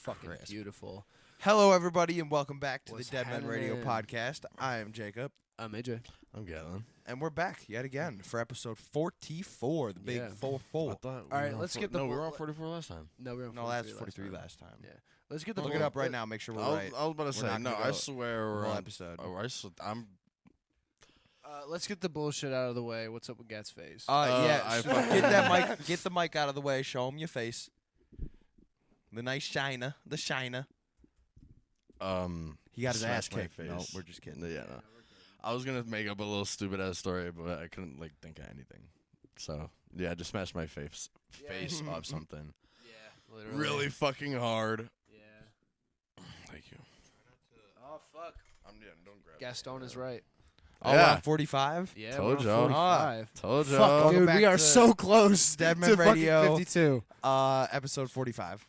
fucking crisp. beautiful. Hello, everybody, and welcome back to What's the DeadMen Radio happening? podcast. I am Jacob, I'm AJ. I'm Galen. and we're back yet again for episode 44, the big Yeah. 4-4. All right, let's get the No, we were bull- on 44 last time. No, we're on No, that's 43 43 last time. Yeah. Let's get the Look it up right now. Make sure we're right. I was about to say, not no, gonna I go swear we're whole on episode. Oh, I'm. Let's get the bullshit out of the way. What's up with Gat's face? Yeah, I so fucking- get that mic. Get the mic out of the way. Show him your face. The nice shiner. The shiner. He got his ass smash my kicked. No, face. we're just kidding. Yeah, no. I was gonna make up a little stupid ass story, but I couldn't think of anything. So yeah, I just smashed my face off something Yeah, literally. really fucking hard. Yeah. Thank you. Oh fuck. Don't grab. Gaston is right. Oh, Yeah. wow, 45? Yeah, Told we're y'all. on 45. Told Fuck, y'all. Welcome dude, back we are to so close Deadman to Radio. fucking 52. Episode 45.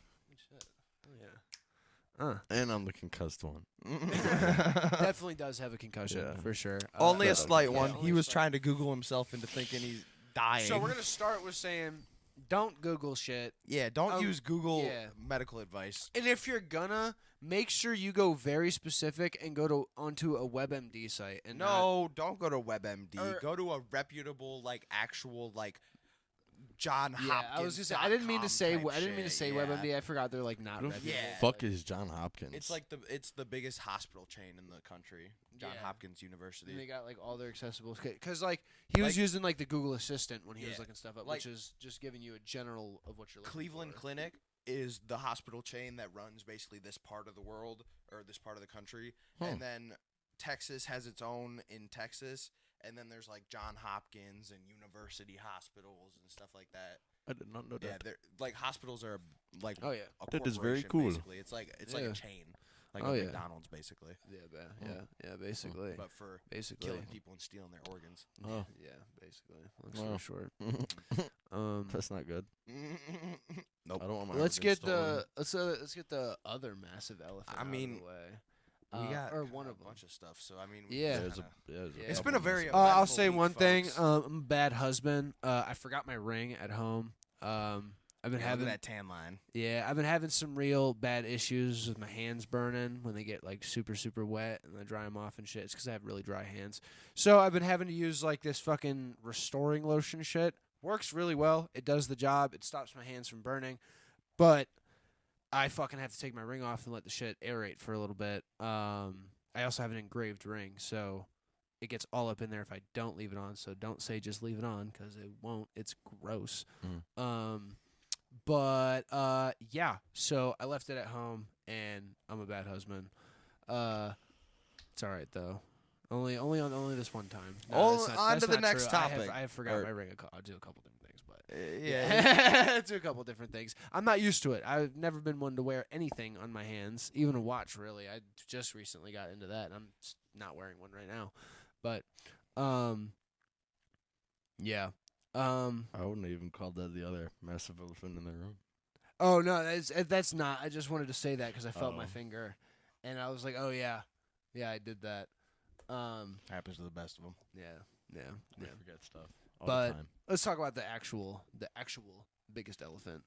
And I'm the concussed one. Definitely does have a concussion, Yeah. for sure. Only a Yeah, slight yeah, one. only He a was slight. trying to Google himself into thinking he's dying. So we're going to start with saying, don't Google shit. Yeah, don't use Google yeah. medical advice. And if you're gonna, make sure you go very specific and go onto a WebMD site. And not- No, don't go to WebMD. Or- Go to a reputable, actual, John Hopkins. yeah, I was gonna say I didn't mean to say WebMD. I forgot they're like not Who the reputable. Yeah. fuck is John Hopkins? It's the biggest hospital chain in the country. John Yeah. Hopkins University. And they got like all their accessible, because he was Like- using like the Google Assistant when he was Yeah, looking stuff up, like- which is just giving you a general of what you're looking Cleveland for. Clinic is the hospital chain that runs basically this part of the world or this part of the country, and then Texas has its own in Texas, and then there's like John Hopkins and university hospitals and stuff like that. I did not know Yeah, that. they're like hospitals are like Oh yeah, a That is very corporation, cool. Basically, it's like Yeah. a chain, like Oh, a yeah. McDonald's basically, yeah, basically, but for basically, killing people and stealing their organs. Oh. yeah, basically. Long Wow. story short, That's not good. Nope. I don't want my let's organs get stolen. let's get the other massive elephant. I out mean, of the way. We got or one a of them. bunch of stuff, so I mean, Yeah. There's kinda- there's Yeah. It's couple been a very massive- I'll eventful say week, one thing. folks. I'm a bad husband. I forgot my ring at home. I've been Yeah, look having at that tan line. I've been having some real bad issues with my hands burning when they get like super super wet and I dry them off and shit. It's because I have really dry hands. So I've been having to use like this fucking restoring lotion shit. Works really well. It does the job. It stops my hands from burning, but I fucking have to take my ring off and let the shit aerate for a little bit. I also have an engraved ring, so it gets all up in there if I don't leave it on. So don't say just leave it on because it won't. It's gross. But yeah. So I left it at home, and I'm a bad husband. It's all right though. Only this one time. Oh, that's on that's to the not next true. topic. I have forgot Or- my ring. I'll do a couple different things, but Yeah. do a couple different things. I'm not used to it. I've never been one to wear anything on my hands, even a watch. Really, I just recently got into that, and I'm not wearing one right now. But, yeah. I wouldn't even call that the other massive elephant in the room. Oh no, that's not. I just wanted to say that because I felt my Oh. finger, and I was like, oh yeah, I did that. Happens to the best of them. Yeah. We forget stuff all But- the time. Let's talk about the actual biggest elephant.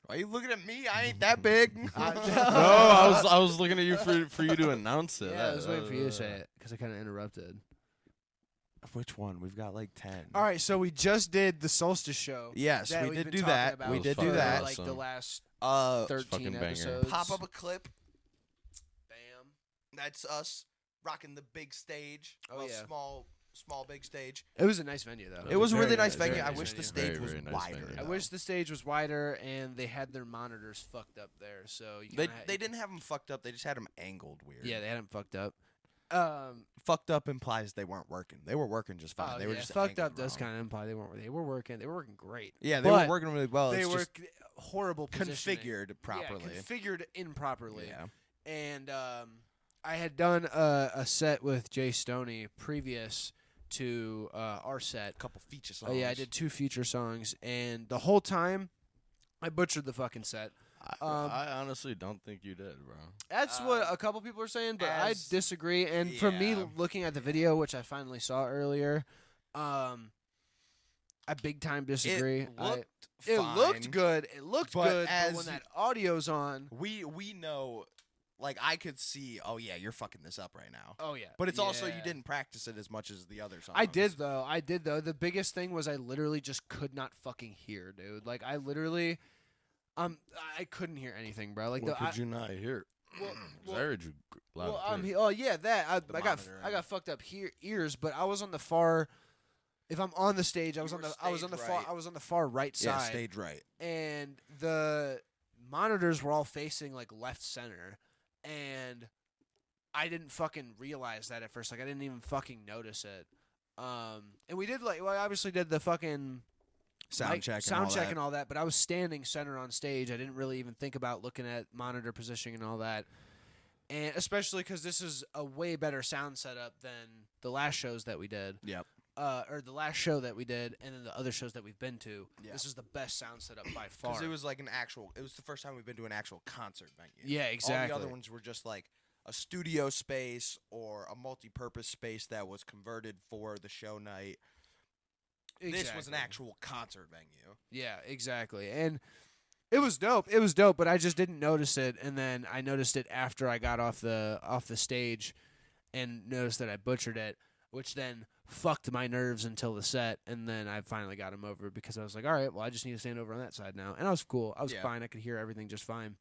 Why are you looking at me? I ain't that big. No, I was looking at you for you to announce it. Yeah, I was waiting for you to say it because I kind of interrupted. Which one? We've got like 10. All right, so we just did the solstice show. Yes, that we we've did been do talking that. about We It was did do fucking that. Like the awesome. last Fucking 13 banger. episodes. pop up a clip. Bam. That's us rocking the big stage. Oh, Well, yeah. small big stage. It was a nice venue though. It was a Very really nice nice, venue. very I nice wish the venue. stage Very, was very nice wider. venue. I though. wish the stage was wider and they had their monitors fucked up there. So you They kinda they didn't have them fucked up. They just had them angled weird. Yeah, they had them fucked up. Fucked up implies they weren't working. They were working just fine. Oh, they were yeah, just fucked up angled does wrong. kind of imply they weren't. They were working. They were working great. Yeah, they But were working really well. they It's were just horrible positioning. configured properly. Yeah, configured improperly. Yeah. And I had done a set with Jay Stoney previous to our set. couple feature songs. Oh yeah, I did 2 feature songs, and the whole time I butchered the fucking set. I honestly don't think you did, bro. That's what a couple people are saying, but I as- disagree. And from me yeah. looking at the video, which I finally saw earlier, I big time disagree. It looked it fine. looked good. It looked but good. as But when that audio's on, we know, like I could see. Oh yeah, you're fucking this up right now. oh yeah. But it's also you Yeah. didn't practice it as much as the other songs. I did though. The biggest thing was I literally just could not fucking hear, dude. Like I literally, I couldn't hear anything, bro. Like What could you not hear? Well, 'Cause I heard you loud well, and clear. oh yeah, that I got monitoring. fucked up ears, but I was on the far. If I'm on the stage, I was You on were the I was on the stage far right. I was on the far right Yeah, side, stage right. and the monitors were all facing like left center, and I didn't fucking realize that at first. Like I didn't even fucking notice it. And we did I obviously did the fucking Sound check and all that, but I was standing center on stage. I didn't really even think about looking at monitor positioning and all that. And especially because this is a way better sound setup than the last shows that we did. Yep. Or the last show that we did, and then the other shows that we've been to. Yeah. This is the best sound setup by far. Because it was like it was the first time we've been to an actual concert venue. Yeah, exactly. All the other ones were just like a studio space or a multi-purpose space that was converted for the show night. This was an actual concert venue. Yeah, exactly. And it was dope. It was dope, but I just didn't notice it, and then I noticed it after I got off the stage and noticed that I butchered it, which then fucked my nerves until the set, and then I finally got him over because I was like, all right, well, I just need to stand over on that side now. And I was cool. I was fine. I could hear everything just fine.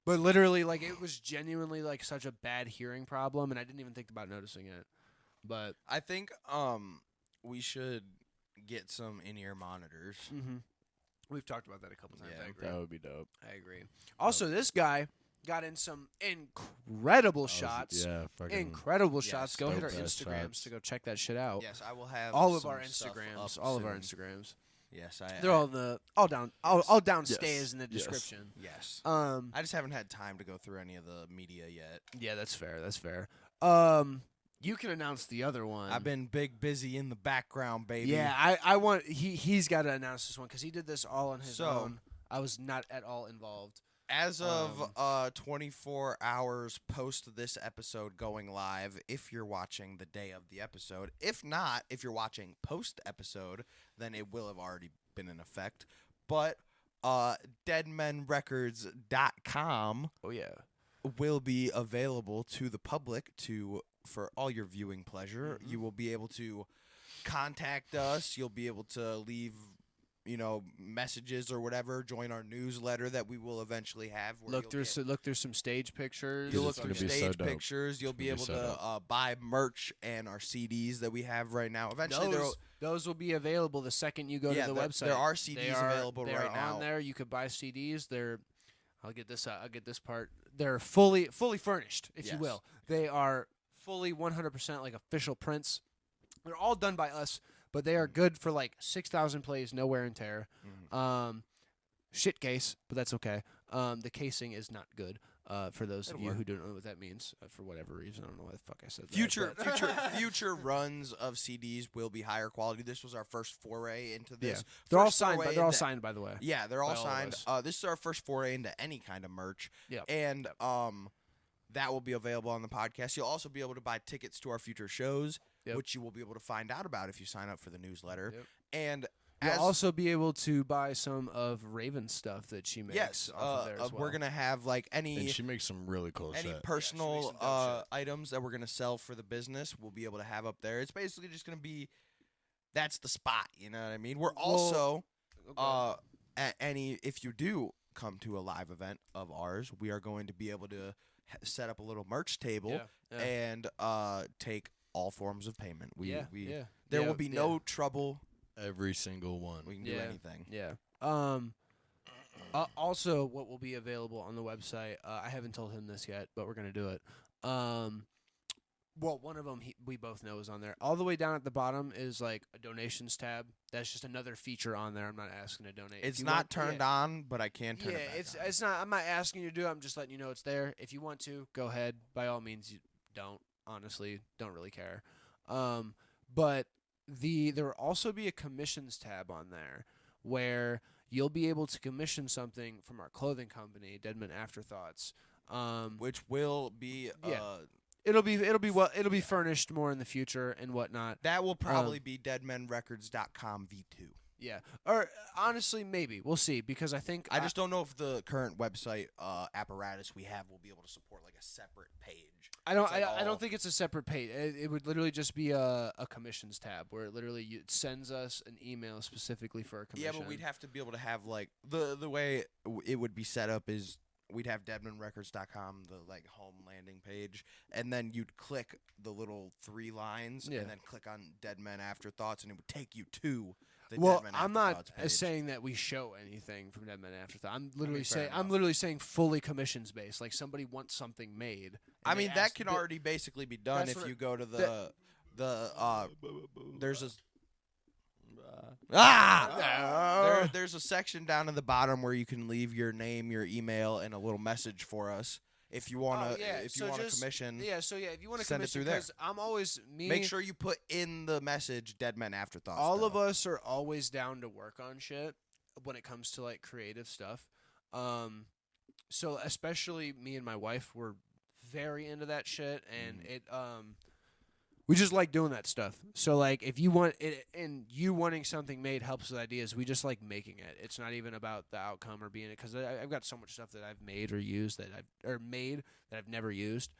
But literally, like, it was genuinely, like, such a bad hearing problem, and I didn't even think about noticing it. But I think we should get some in-ear monitors. we've talked about that a couple times. Yeah, I agree. That would be dope. I agree. Also, this guy got in some incredible shots. Yeah, fucking. Incredible Yes, shots. Go hit our dope-ass Instagrams shots. to go check that shit out. Yes, I will have all of some our stuff Instagrams. up All of our soon. Instagrams. Yes, They're all downstairs Yes. in the Yes. description. Yes. Um. I just haven't had time to go through any of the media yet. Yeah, that's fair. That's fair. You can announce the other one. I've been busy in the background, baby. Yeah, I want. He's got to announce this one because he did this all on his own. I was not at all involved. As of 24 hours post this episode going live, if you're watching the day of the episode. If not, if you're watching post episode, then it will have already been in effect. But DeadMenRecords.com Oh yeah. will be available to the public for all your viewing pleasure. You will be able to contact us. You'll be able to leave messages or whatever. Join our newsletter that we will eventually have. Look through some stage pictures. You'll It's look through gonna be so stage dope. pictures. You'll be able It's gonna be so to buy merch and our CDs that we have right now. Eventually, Those will be available the second you go to the website. there are CDs available they right are now. on there. You could buy CDs. I'll get this part. They're fully furnished, if you Yes. will. They are fully 100% like official prints. They're all done by us, but they are good for like 6,000 plays, no wear and tear. Shit case, but that's okay. The casing is not good. For those of you who don't know what that means, for whatever reason, I don't know why the fuck I said that. Future runs of CDs will be higher quality. This was our first foray into this. They're all First signed. foray They're all into- signed, by the way. Yeah, they're all by all of signed. us. This is our first foray into any kind of merch. Yeah. And that will be available on the podcast. You'll also be able to buy tickets to our future shows, Yep. which you will be able to find out about if you sign up for the newsletter. Yep. And You'll also be able to buy some of Raven's stuff that she makes yes, off of there as well. we're gonna have like And any she makes some really cool any shit. personal some dope shit. items that we're gonna sell for the business. We'll be able to have up there. It's basically just gonna be that's the spot. You know what I mean? We're also at if you do come to a live event of ours, we are going to be able to set up a little merch table and take all forms of payment. There will be no trouble. Every single one. We can do anything. Yeah. Also, what will be available on the website? I haven't told him this yet, but we're gonna do it. Well, one of them we both know is on there. All the way down at the bottom is like a donations tab. That's just another feature on there. I'm not asking to donate. It's not turned on, but I can turn it back on. it's not. I'm not asking you to do it. I'm just letting you know it's there. If you want to, go ahead. By all means, you don't. Honestly, don't really care. But there will also be a commissions tab on there where you'll be able to commission something from our clothing company, DeadMen Afterthoughts. Which will be It'll be furnished more in the future and whatnot. that will probably be DeadMenRecords.com V2. Yeah. Or honestly, maybe we'll see because I think I just don't know if the current website apparatus we have will be able to support like a separate page. I don't. It's like I all- don't think it's a separate page. It would literally just be a commissions tab where it literally it sends us an email specifically for a commission. Yeah, but we'd have to be able to have like the way it would be set up is we'd have DeadMenRecords.com, the like home landing page, and then you'd click the little 3 lines Yeah. and then click on DeadMen Afterthoughts, and it would take you to the Well, DeadMen I'm not Afterthoughts page. saying that we show anything from Dead Men Afterthought. I'm literally fair saying I'm enough. literally saying fully commissions based. Like somebody wants something made. I and they mean, that ask can the- already basically be done That's if what you it- go to there's a there's a section down in the bottom where you can leave your name, your email, and a little message for us if you want to if you want to commission. Yeah, so yeah, if you want to send it commission, through there. because I'm always Make sure you put in the message Dead Men Afterthoughts. all though. of us are always down to work on shit when it comes to like creative stuff. So especially me and my wife were very into that shit, and it we just like doing that stuff. So like if you want it and you wanting something made helps with ideas, we just like making it. It's not even about the outcome or being it, because I've got so much stuff that I've made or used that I've never used.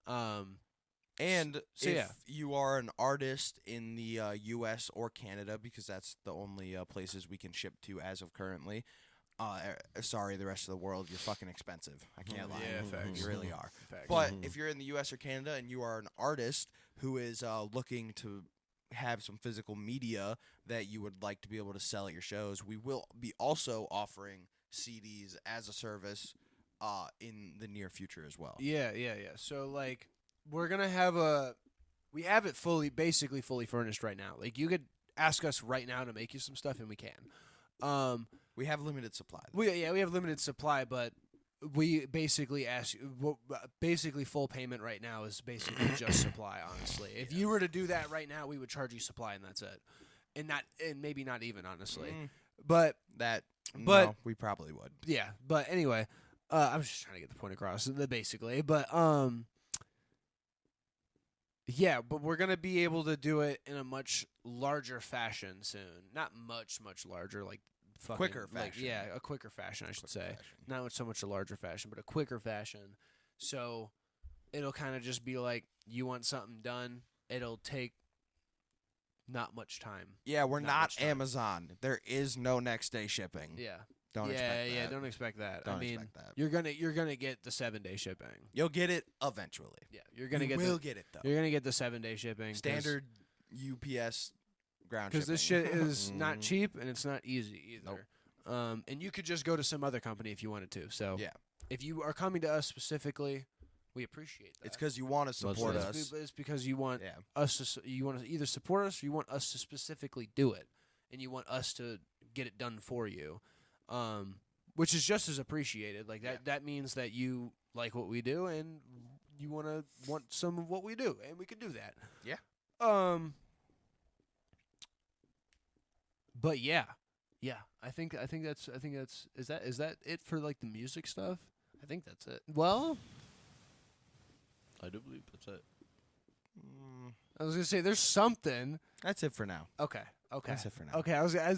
And So, if yeah. you are an artist in the U.S. or Canada, because that's the only places we can ship to as of currently. Sorry, the rest of the world, you're fucking expensive. I can't lie. Yeah, facts. You really are. Facts. But if you're in the U.S. or Canada and you are an artist who is looking to have some physical media that you would like to be able to sell at your shows, we will be also offering CDs as a service in the near future as well. Yeah. So like we're gonna have we have it basically fully furnished right now. Like you could ask us right now to make you some stuff, and we can. We have limited supply. We have limited supply, but we basically basically full payment right now is basically just supply. Honestly, if you were to do that right now, we would charge you supply, and that's it, and maybe not even honestly, but No, we probably would. yeah. But anyway, I was just trying to get the point across, basically, but yeah, but we're gonna be able to do it in a much larger fashion soon. Not much larger, like fucking, Quicker like, fashion. yeah, a quicker fashion, I should say. Fashion. Not so much a larger fashion, but a quicker fashion. So it'll kind of just be like you want something done. It'll take not much time. Yeah, we're Not not much time. Amazon. There is no next day shipping. Yeah. Don't expect that. Don't expect that. Don't I mean, expect that. you're gonna get the 7-day shipping. You'll get it eventually. Yeah, you're gonna You get will get it though. you're gonna get the 7-day shipping. Standard UPS ground Because this shipping. shit is not cheap and it's not easy either. And you could just go to some other company if you wanted to. So Yeah. if you are coming to us specifically, we appreciate that. It's because you want to support Mostly. us. It's because you want Yeah. us to. You want to either support us or you want us to specifically do it, and you want us to get it done for you, which is just as appreciated. Like that. Yeah. That means that you like what we do and you want some of what we do, and we can do that. Yeah. But yeah. I think that's is that it for like the music stuff? I think that's it. Well, I do believe that's it. I was gonna say there's something. That's it for now. Okay. That's it for now. Okay,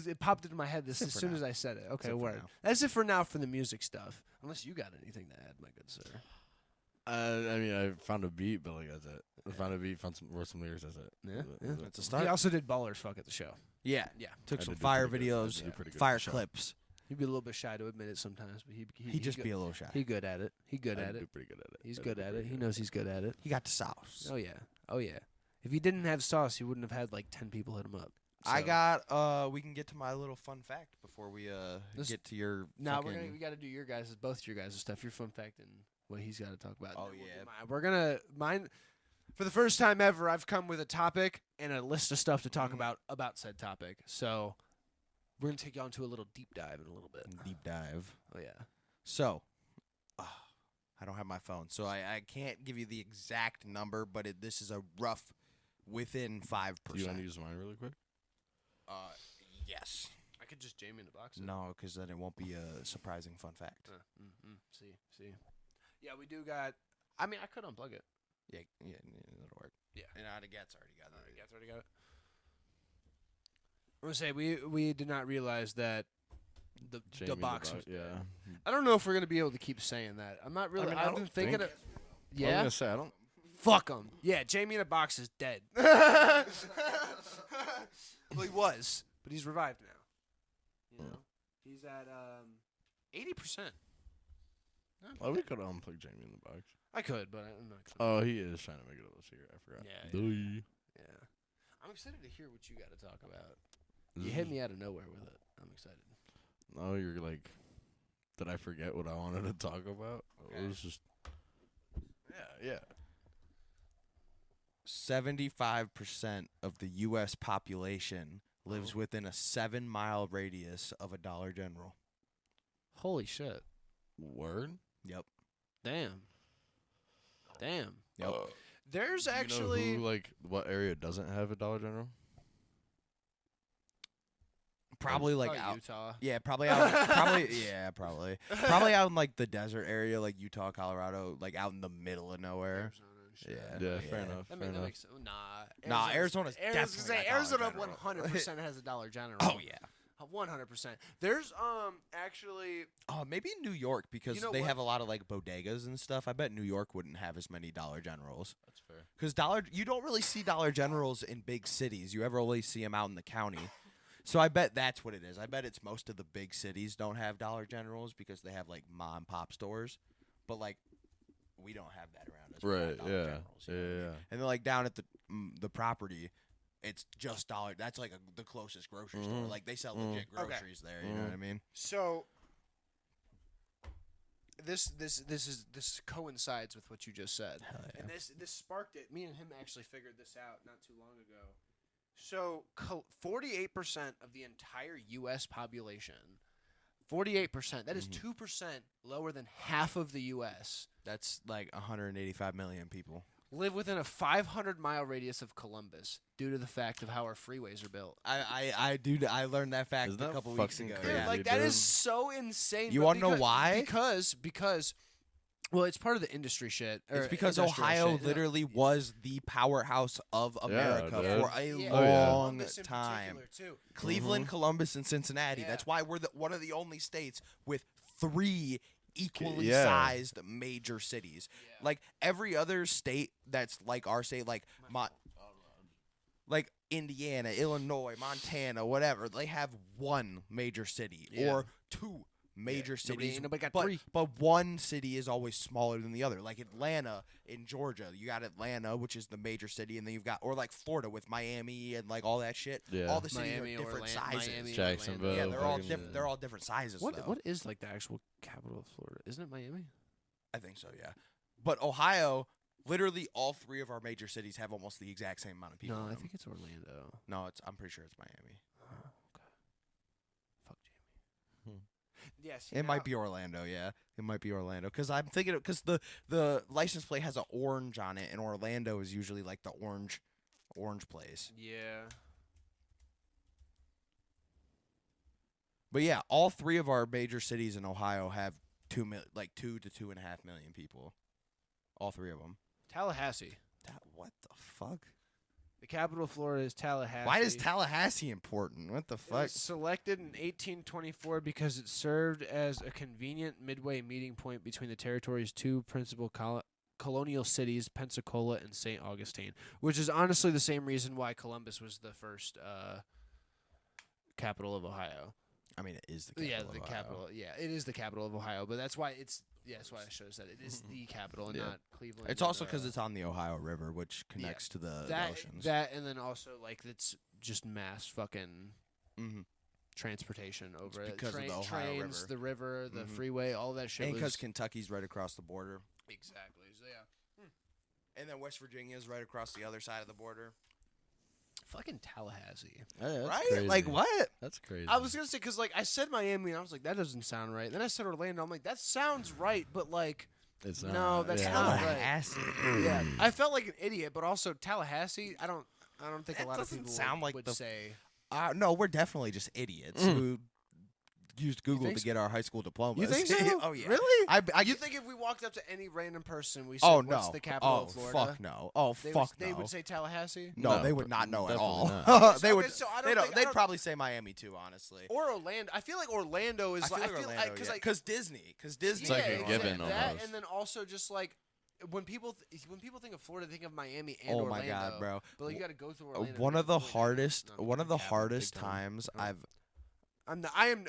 it popped into my head as it for soon now. as I said it. Okay, it for word. now. That's it for now for the music stuff. Unless you got anything to add, my good sir. I mean, I found a beat, but like that's it. I found a beat, wrote some lyrics. That's it. Yeah, That's yeah. it. That's a He start. also did Ballers Fuck at the show. Yeah. Yeah. Took I some did do fire pretty good. I videos, did do pretty good fire for sure. clips. He'd be a little bit shy to admit it sometimes, but He'd just good. be a little shy. He good at it. He good I at do it. pretty good at it. He's I good do at pretty it. He good knows he's good at it. He got the sauce. Oh yeah. Oh yeah. If he didn't have sauce, he wouldn't have had like 10 people hit him up. I So- got. We can get to my little fun fact before we This- get to your. No, fucking- we got to do both your guys' stuff. Your fun fact and what he's got to talk about. Oh, And then we'll do yeah. mine. We're gonna mine. For the first time ever, I've come with a topic and a list of stuff to talk Mhm. about said topic. So we're gonna take you on to a little deep dive in a little bit. deep dive. Oh yeah. So, I don't have my phone, so I can't give you the exact number, but this is a rough within 5%. Do you want to use mine really quick? Yes. I could just jam in the box. No, because then it won't be a surprising fun fact. See. Yeah, we do got. I mean, I could unplug it. Yeah, that'll work. Yeah. And Gat's already got that. That's already got it. gonna say we did not realize that the Jamie box was. Yeah. I don't know if we're gonna be able to keep saying that. I'm not really. I mean, I I've don't been thinking. think- Of, I was yeah. gonna say I don't. Fuck him. Yeah, Jamie in a box is dead. Well, he was, but he's revived now. You know, he's at 80%. Oh, we could unplug Jamie in the box. I could, but I'm not. Oh, he is trying to make it a little secret. I forgot. Yeah, Duh. Yeah. I'm excited to hear what you got to talk about. You hit me out of nowhere with it. I'm excited. No, you're like, did I forget what I wanted to talk about? Okay. It was just, yeah. 75% of the U.S. population lives within a 7-mile radius of a Dollar General. Holy shit. Word? Yep. Damn. Yep. There's Do you know actually. who, like, what area doesn't have a Dollar General? Probably like Probably out. Utah. Yeah, probably out. Probably out in like the desert area, like Utah, Colorado, like out in the middle of nowhere. Arizona and shit. Yeah, fair enough. I fair mean, that nav. makes Nah, Arizona's definitely got Dollar Arizona General. 100% has a Dollar General. Oh yeah. 100%. There's actually Oh, maybe New York because You know they what? have a lot of like bodegas and stuff. I bet New York wouldn't have as many Dollar Generals. That's fair. Because you don't really see Dollar Generals in big cities. You ever only see them out in the county. So I bet that's what it is. I bet it's most of the big cities don't have Dollar Generals because they have like mom and pop stores. But like we don't have that around us. We got Right, Dollar yeah. Generals, you know what I mean? Yeah. And then like down at the property, it's just Dollar. That's like the closest grocery store. Mhm. Like they sell Mhm. legit groceries there. You know Mhm. what I mean? so this coincides with what you just said. Hell yeah. And this sparked it. Me and him actually figured this out not too long ago. So 48% of the entire U.S. population, 48%, that is 2% lower than half of the U.S., That's like 185 million people. live within a 500-mile radius of Columbus due to the fact of how our freeways are built. I learned that fact Isn't a that couple weeks fucking ago. crazy? Yeah. Like that dude. is so insane. You but wanna know because- why? Because well, it's part of the industry shit. or It's because industrial Ohio shit. literally was the powerhouse of America dude. for a Yeah. Oh, yeah. long Columbus in time. particular, too. Cleveland, Columbus, and Cincinnati. Yeah. That's why we're one of the only states with 3 equally Yeah. sized major cities. Yeah. Like every other state that's like our state, like like Indiana, Illinois, Montana, whatever, they have one major city Yeah. or 2 major cities. Nobody got but, 3. but one city is always smaller than the other. Like Atlanta in Georgia, you got Atlanta, which is the major city, and then you've got or like Florida with Miami and like all that shit. Yeah. All the cities Miami, are different Orlando, sizes. Miami, Jacksonville. Yeah, they're all fucking- different. They're all different sizes. though. What is like the actual capital of Florida? Isn't it Miami? I think so. Yeah, but Ohio, literally all 3 of our major cities have almost the exact same amount of people. No, in I them. think it's Orlando. No, I'm pretty sure it's Miami. Oh, okay. Fuck Jamie. Hmm. Yes, It might be Orlando. Yeah, it might be Orlando because I'm thinking because the license plate has an orange on it, and Orlando is usually like the orange place. Yeah. But yeah, all 3 of our major cities in Ohio have 2 to 2.5 million people. All 3 of them. Tallahassee. What the fuck? The capital of Florida is Tallahassee. Why is Tallahassee important? What the It fuck? was selected in 1824 because it served as a convenient midway meeting point between the territory's 2 principal colonial cities, Pensacola and St. Augustine, which is honestly the same reason why Columbus was the first capital of Ohio. I mean, it is the capital. Yeah, of the Ohio. capital. Yeah, it is the capital of Ohio, but that's why it's. Yeah, that's why I should have said it. It is the capital and Yeah. not Cleveland. It's and, also because it's on the Ohio River, which connects to the oceans. and then also like it's just mass fucking mm-hmm. transportation over It's it. because of the Ohio trains, River. the river, the Mhm. freeway, all that shit. And because was Kentucky's right across the border, exactly. So yeah, and then West Virginia's right across the other side of the border. fucking Tallahassee. Yeah, that's right? crazy. Like what? That's crazy. I was gonna say because like I said Miami and I was like that doesn't sound right. Then I said Orlando. I'm like that sounds right, but like It's no, not. that's yeah. not right. Tallahassee. yeah, I felt like an idiot. But also Tallahassee. I don't think That a lot of doesn't people sound like would the say. No, we're definitely just idiots Mm. who used Google think to so? get our high school diplomas. You think so? Oh yeah. Really? I You think if we walked up to any random person, we said, Oh "What's no. the capital Oh of Florida?" fuck no. Oh They fuck would, no. They would say Tallahassee. no, No, they would not know at all. definitely They would. So I don't They think- I they'd don't- probably say Miami too, honestly. Or Orlando. I feel like Orlando is. I feel like Orlando Orlando, because because Disney, because Disney. It's like a exactly. given that, almost. and then also just like when people think of Florida, they think of Miami and Oh Orlando. my god, bro. But like, you got to go through Orlando. One to of the get to Orlando. hardest, No, one of the yeah, hardest big time. times Oh. I've. I'm not. I am.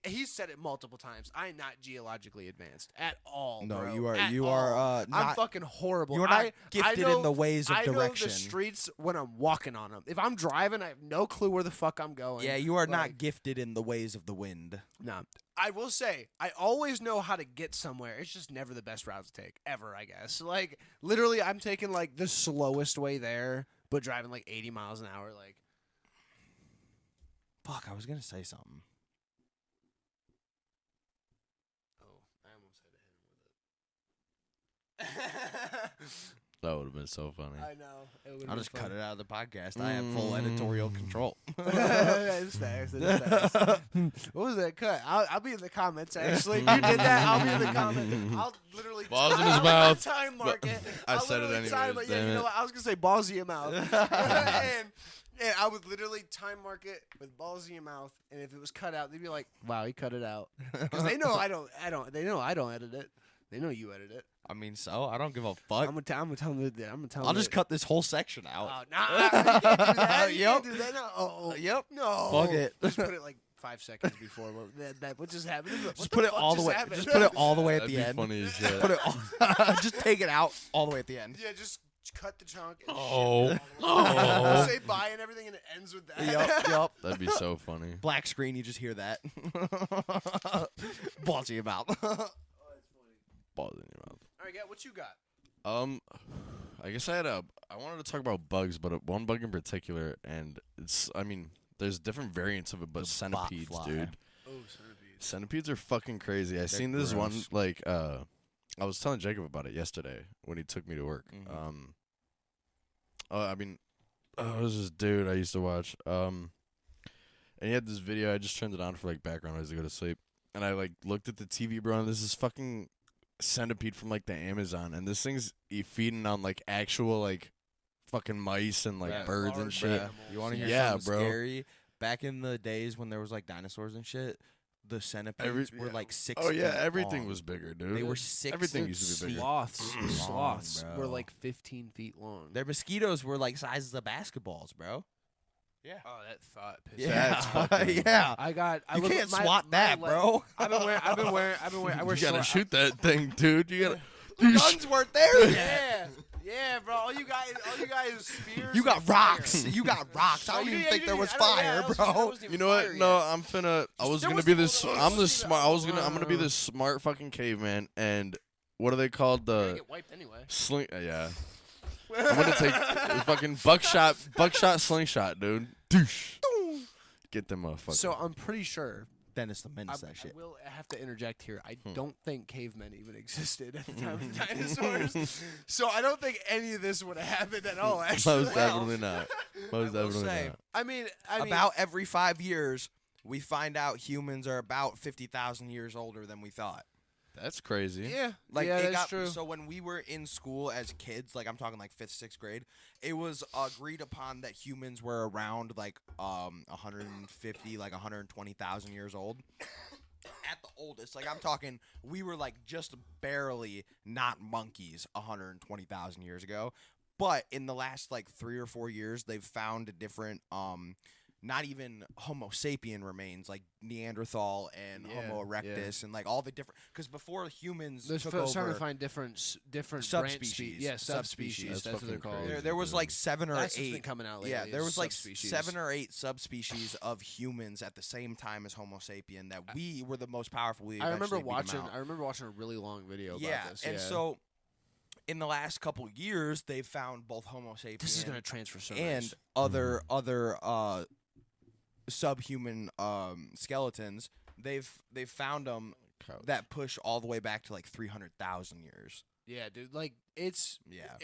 He said it multiple times. I am not geologically advanced at all. No, bro, you are. at You all. are I'm not. fucking horrible. You are not I gifted know, in the ways of I direction. know the streets when I'm walking on them. If I'm driving, I have no clue where the fuck I'm going. Yeah, you are not Like, gifted in the ways of the wind. No. I will say, I always know how to get somewhere. It's just never the best route to take, ever, I guess. Like, literally, I'm taking, like, the slowest way there, but driving, like, 80 miles an hour. Like, Fuck, I was gonna say something. oh, I almost had to hit him with it. That would have been so funny. I know. I'll just cut it out of the podcast. I have full editorial control. It's facts. It's facts. What was that cut? I'll be in the comments, actually. If you did that, I'll be in the comments. I'll literally Balls in his I'll mouth. time mark it. I I'll said it literally anyways, Yeah, damn you know it. what? I was going to say balls in your mouth. and I would literally time mark it with balls in your mouth. And if it was cut out, they'd be like, wow, he cut it out. Because they know I don't. They know I don't edit it. They know you edit it. I mean, so I don't give a fuck. I'm gonna tell them. I'll just cut this whole section out. Oh, nah, you can't do that. You Yep. can't do that. No. Oh, Yep. no. Fuck it. Just put it like 5 seconds before what just happened. Just put it all the way. Just put it all the way at That'd the be end. funny as shit. Put it. All, just take it out all the way at the end. Yeah, just cut the chunk. And Oh. shit. Oh. Say bye and everything, and it ends with that. Yep. That'd be so funny. Black screen. You just hear that. Ballsy about. Balls in your mouth. All right, what you got? I guess I wanted to talk about bugs, but one bug in particular, and there's different variants of it, but The centipedes, botfly. dude. Oh, centipedes. Centipedes are fucking crazy. I seen this one, gross. like, I was telling Jacob about it yesterday when he took me to work. Mhm. There's this dude I used to watch, and he had this video. I just turned it on for, like, background noise to go to sleep, and I, like, looked at the TV, bro, and this is fucking centipede from, like, the Amazon, and this thing's feeding on, like, actual, like, fucking mice and, like, Yeah, birds and large shit. animals. You want to hear Yeah, something bro. scary? Back in the days when there was like dinosaurs and shit, the centipedes were like 6 Oh, yeah, feet everything long. was bigger, dude. They were 6 Everything feet used to be bigger. Sloths. Long, Sloths bro. were like 15 feet long. Their mosquitoes were like sizes of basketballs, bro. Yeah. Oh, that thought pissed Yeah. That's fucking- yeah. I You look can't at swat that, leg- bro. I wear You gotta short- shoot that thing, dude. You gotta. Guns weren't there yet. Yeah, bro. All you guys spears. You got and fire. rocks. You got rocks. I don't You even did- think you there did- was I don't- yeah, fire, that wasn't- bro. that wasn't even You know what? fire No, yet. I was There gonna was be no- this. there I'm the wasn't smart. I'm gonna be even- this smart fucking caveman. And what are they called? You're gonna The get wiped anyway. sling. Yeah. I'm gonna take the fucking buckshot slingshot, dude. Doosh. Get them motherfuckers. So I'm pretty sure. Dennis the Menace, I that shit. will have to interject here. I don't think cavemen even existed at the time of the dinosaurs. So I don't think any of this would have happened at all. Actually, Most definitely not. Most I will definitely say, not. I mean, About every 5 years, we find out humans are about 50,000 years older than we thought. That's crazy. yeah, Like yeah, it that's got, true. So when we were in school as kids, like I'm talking like 5th, 6th grade, it was agreed upon that humans were around like 150, like 120,000 years old. At the oldest, like I'm talking, we were like just barely not monkeys 120,000 years ago. But in the last like 3 or 4 years, they've found a different not even Homo sapien remains, like Neanderthal and Yeah, Homo erectus and like all the different, because before humans They're took starting over, to find different branch Subspecies. Yeah, Subspecies. subspecies. That's what they're fucking called. crazy. there was like 7 or That's what's been 8. coming out lately. Yeah, there is was like subspecies. 7 or 8 subspecies of humans at the same time as Homo sapien that we were the most powerful. We I remember eventually beat 'em watching. out. I remember watching a really long video Yeah, about this. and yeah. so in the last couple years, they've found both Homo sapien this is gonna transfer so and nice. other subhuman skeletons. They've found them Couch. that push all the way back to like 300,000 years. Yeah, dude. Like it's. Yeah.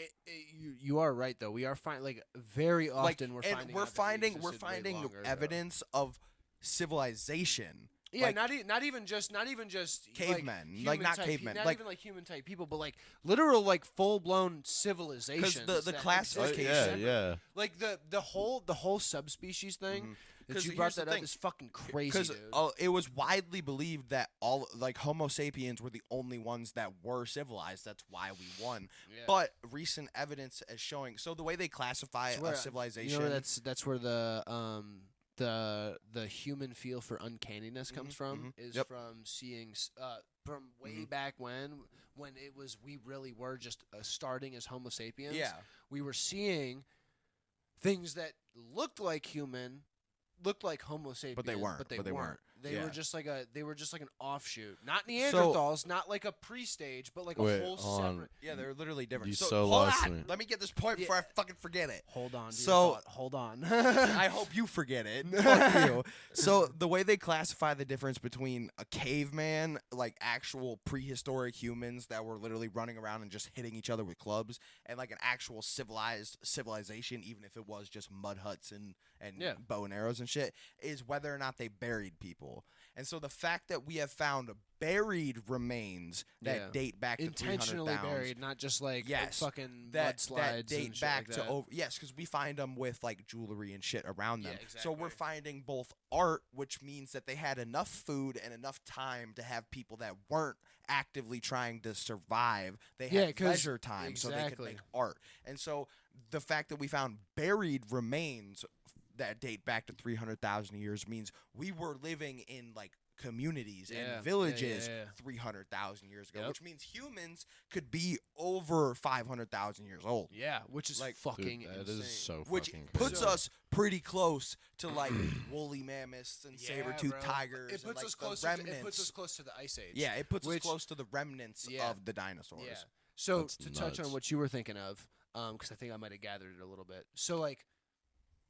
You are right though. We are finding like very often Like, we're and finding. we're out that we finding existed way longer ago. evidence of civilization Yeah, Like, not even just cavemen, like, like, not type cavemen, not like- even like human type people, but like literal like full blown civilizations. the that classification- exist yeah, separate. yeah. Like the whole subspecies thing. Mhm. That 'Cause you here's brought the that up thing. is fucking crazy, Because dude. it was widely believed that all like Homo sapiens were the only ones that were civilized. That's why we won. Yeah. But recent evidence is showing. So the way they classify It's where- a civilization, You know where that's where the human feel for uncanniness comes from is Yep. from seeing from way back when it was we really were just starting as Homo sapiens. yeah, We were seeing things that looked like human, looked like Homo sapiens, But they weren't. They But they weren't. They Yeah. were just like an offshoot, not Neanderthals, not like a pre-stage, but like Wait, a whole hold on. separate. yeah, they're literally different. You so so hold lost on, me. let me get this point before I fucking forget it. Hold on. To your So- thought. Hold on. I hope you forget it. Fuck you. So the way they classify the difference between a caveman, like actual prehistoric humans that were literally running around and just hitting each other with clubs, and like an actual civilization, even if it was just mud huts and Yeah. bow and arrows and shit, is whether or not they buried people. And so the fact that we have found buried remains that Yeah. date back to Intentionally 300,000 buried, not just like Yes, fucking that mudslides date and shit back like to that. over because we find them with like jewelry and shit around them. Yeah, So we're exactly. finding both art, which means that they had enough food and enough time to have people that weren't actively trying to survive. They Yeah, had 'cause- leisure time so they could exactly. make art. And so the fact that we found buried remains that date back to 300,000 years means we were living in like communities Yeah, yeah, and villages yeah. 300,000 years ago, Yep. which means humans could be over 500,000 years old. Yeah, which is Like- fucking Dude, that insane. is so Which fucking puts crazy. us pretty close to like woolly mammoths and Yeah, saber-toothed bro. tigers. It and, puts like, us the close. remnants. It puts us close to the Ice Age. Yeah, it puts us which- close to the remnants Yeah. of the dinosaurs. Yeah. So That's to touch on nuts. what you were thinking of, because I think I might have gathered it a little bit. So like,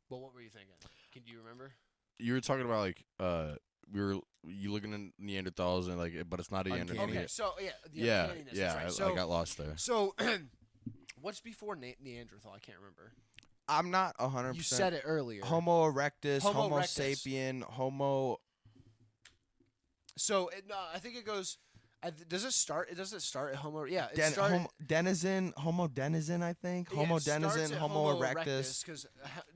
well, what were you thinking? Can you remember? You were talking about like you looking at Neanderthals and like, but it's not a Uncanny. Neanderthal. Okay, so yeah, the Yeah, uncanniness, yeah. that's right. I got lost there. So, what's before Neanderthal? I can't remember. I'm not 100%. You said it earlier. Homo erectus, Homo Homo erectus. sapien, Homo. So no, I think it goes. Does it start? Does it start at Homo? Yeah, it Den- started. homo denizen, Homo denizen, I think. Yeah, Homo it starts denizen, at Homo erectus. Because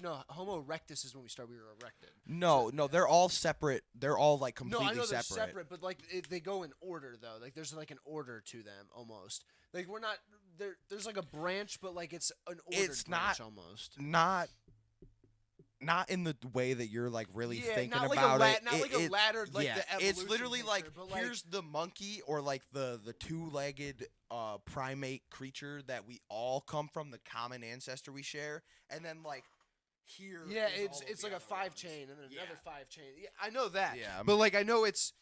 no, Homo erectus is when we start. We were erected. No, they're all separate. They're all like No, completely I know they're separate. separate, but like they go in order though. Like there's like an order to them almost. Like we're not there. There's like a branch, but like it's an ordered It's branch not- almost. Not in the way that you're like really Yeah, thinking not like about a it. not like a laddered like yeah, the evolution it's literally picture, like but, here's the monkey or like the two-legged primate creature that we all come from, the common ancestor we share, and then like here. yeah, is it's all of it's the like a other 5 ones. chain and then Yeah. another 5 chain. Yeah, I know that. Yeah. but like I know it's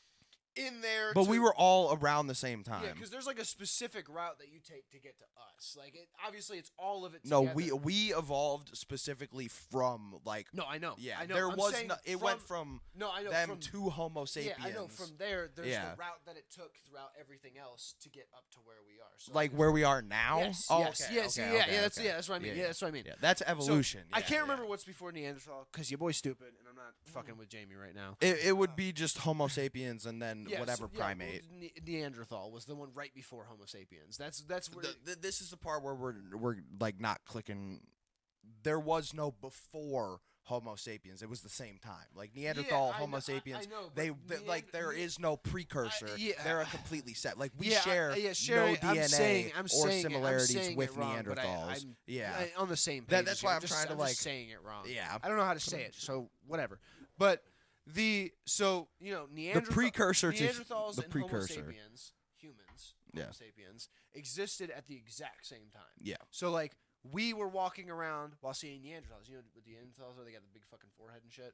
in there. But to- we were all around the same time. Yeah, because there's like a specific route that you take to get to us. Like it obviously it's all of it. No, together. we evolved specifically from like No, I know. yeah. I know. There I'm was saying no, it went from no, I know them from, to Homo sapiens. Yeah, I know. From there, there's Yeah. the route that it took throughout everything else to get up to where we are. So like there's- where we are now. Yes, Oh, yes, okay, yes, okay, yeah, okay, yeah. That's okay. yeah, that's what I mean. Yeah, that's what I mean. Yeah, that's evolution. I Yeah, can't yeah. remember what's before Neanderthal because your boy's stupid, and I'm not fucking with Jamie right now. It would be just Homo sapiens and then Yeah, whatever so- yeah, well, primate. Neanderthal was the one right before Homo sapiens. That's where. This is the part where we're like not clicking. There was no before Homo sapiens. It was the same time. Like Neanderthal, I Homo know- sapiens. I know, they but like there Nean- is no precursor. yeah. They're a completely set. Like we yeah, share yeah, no sharing, DNA I'm or saying similarities it, I'm saying with it wrong, but Neanderthals. I'm Yeah. on the same page. That- that's as you. why I'm just, trying to, I'm like- just saying it wrong. Yeah. I don't know how to say it, so whatever. But so Neanderthal, precursor to Neanderthals the and precursor. Homo sapiens, humans, Yeah. Homo sapiens existed at the exact same time. Yeah. So like we were walking around while seeing Neanderthals. You know what the Neanderthals are? They got the big fucking forehead and shit.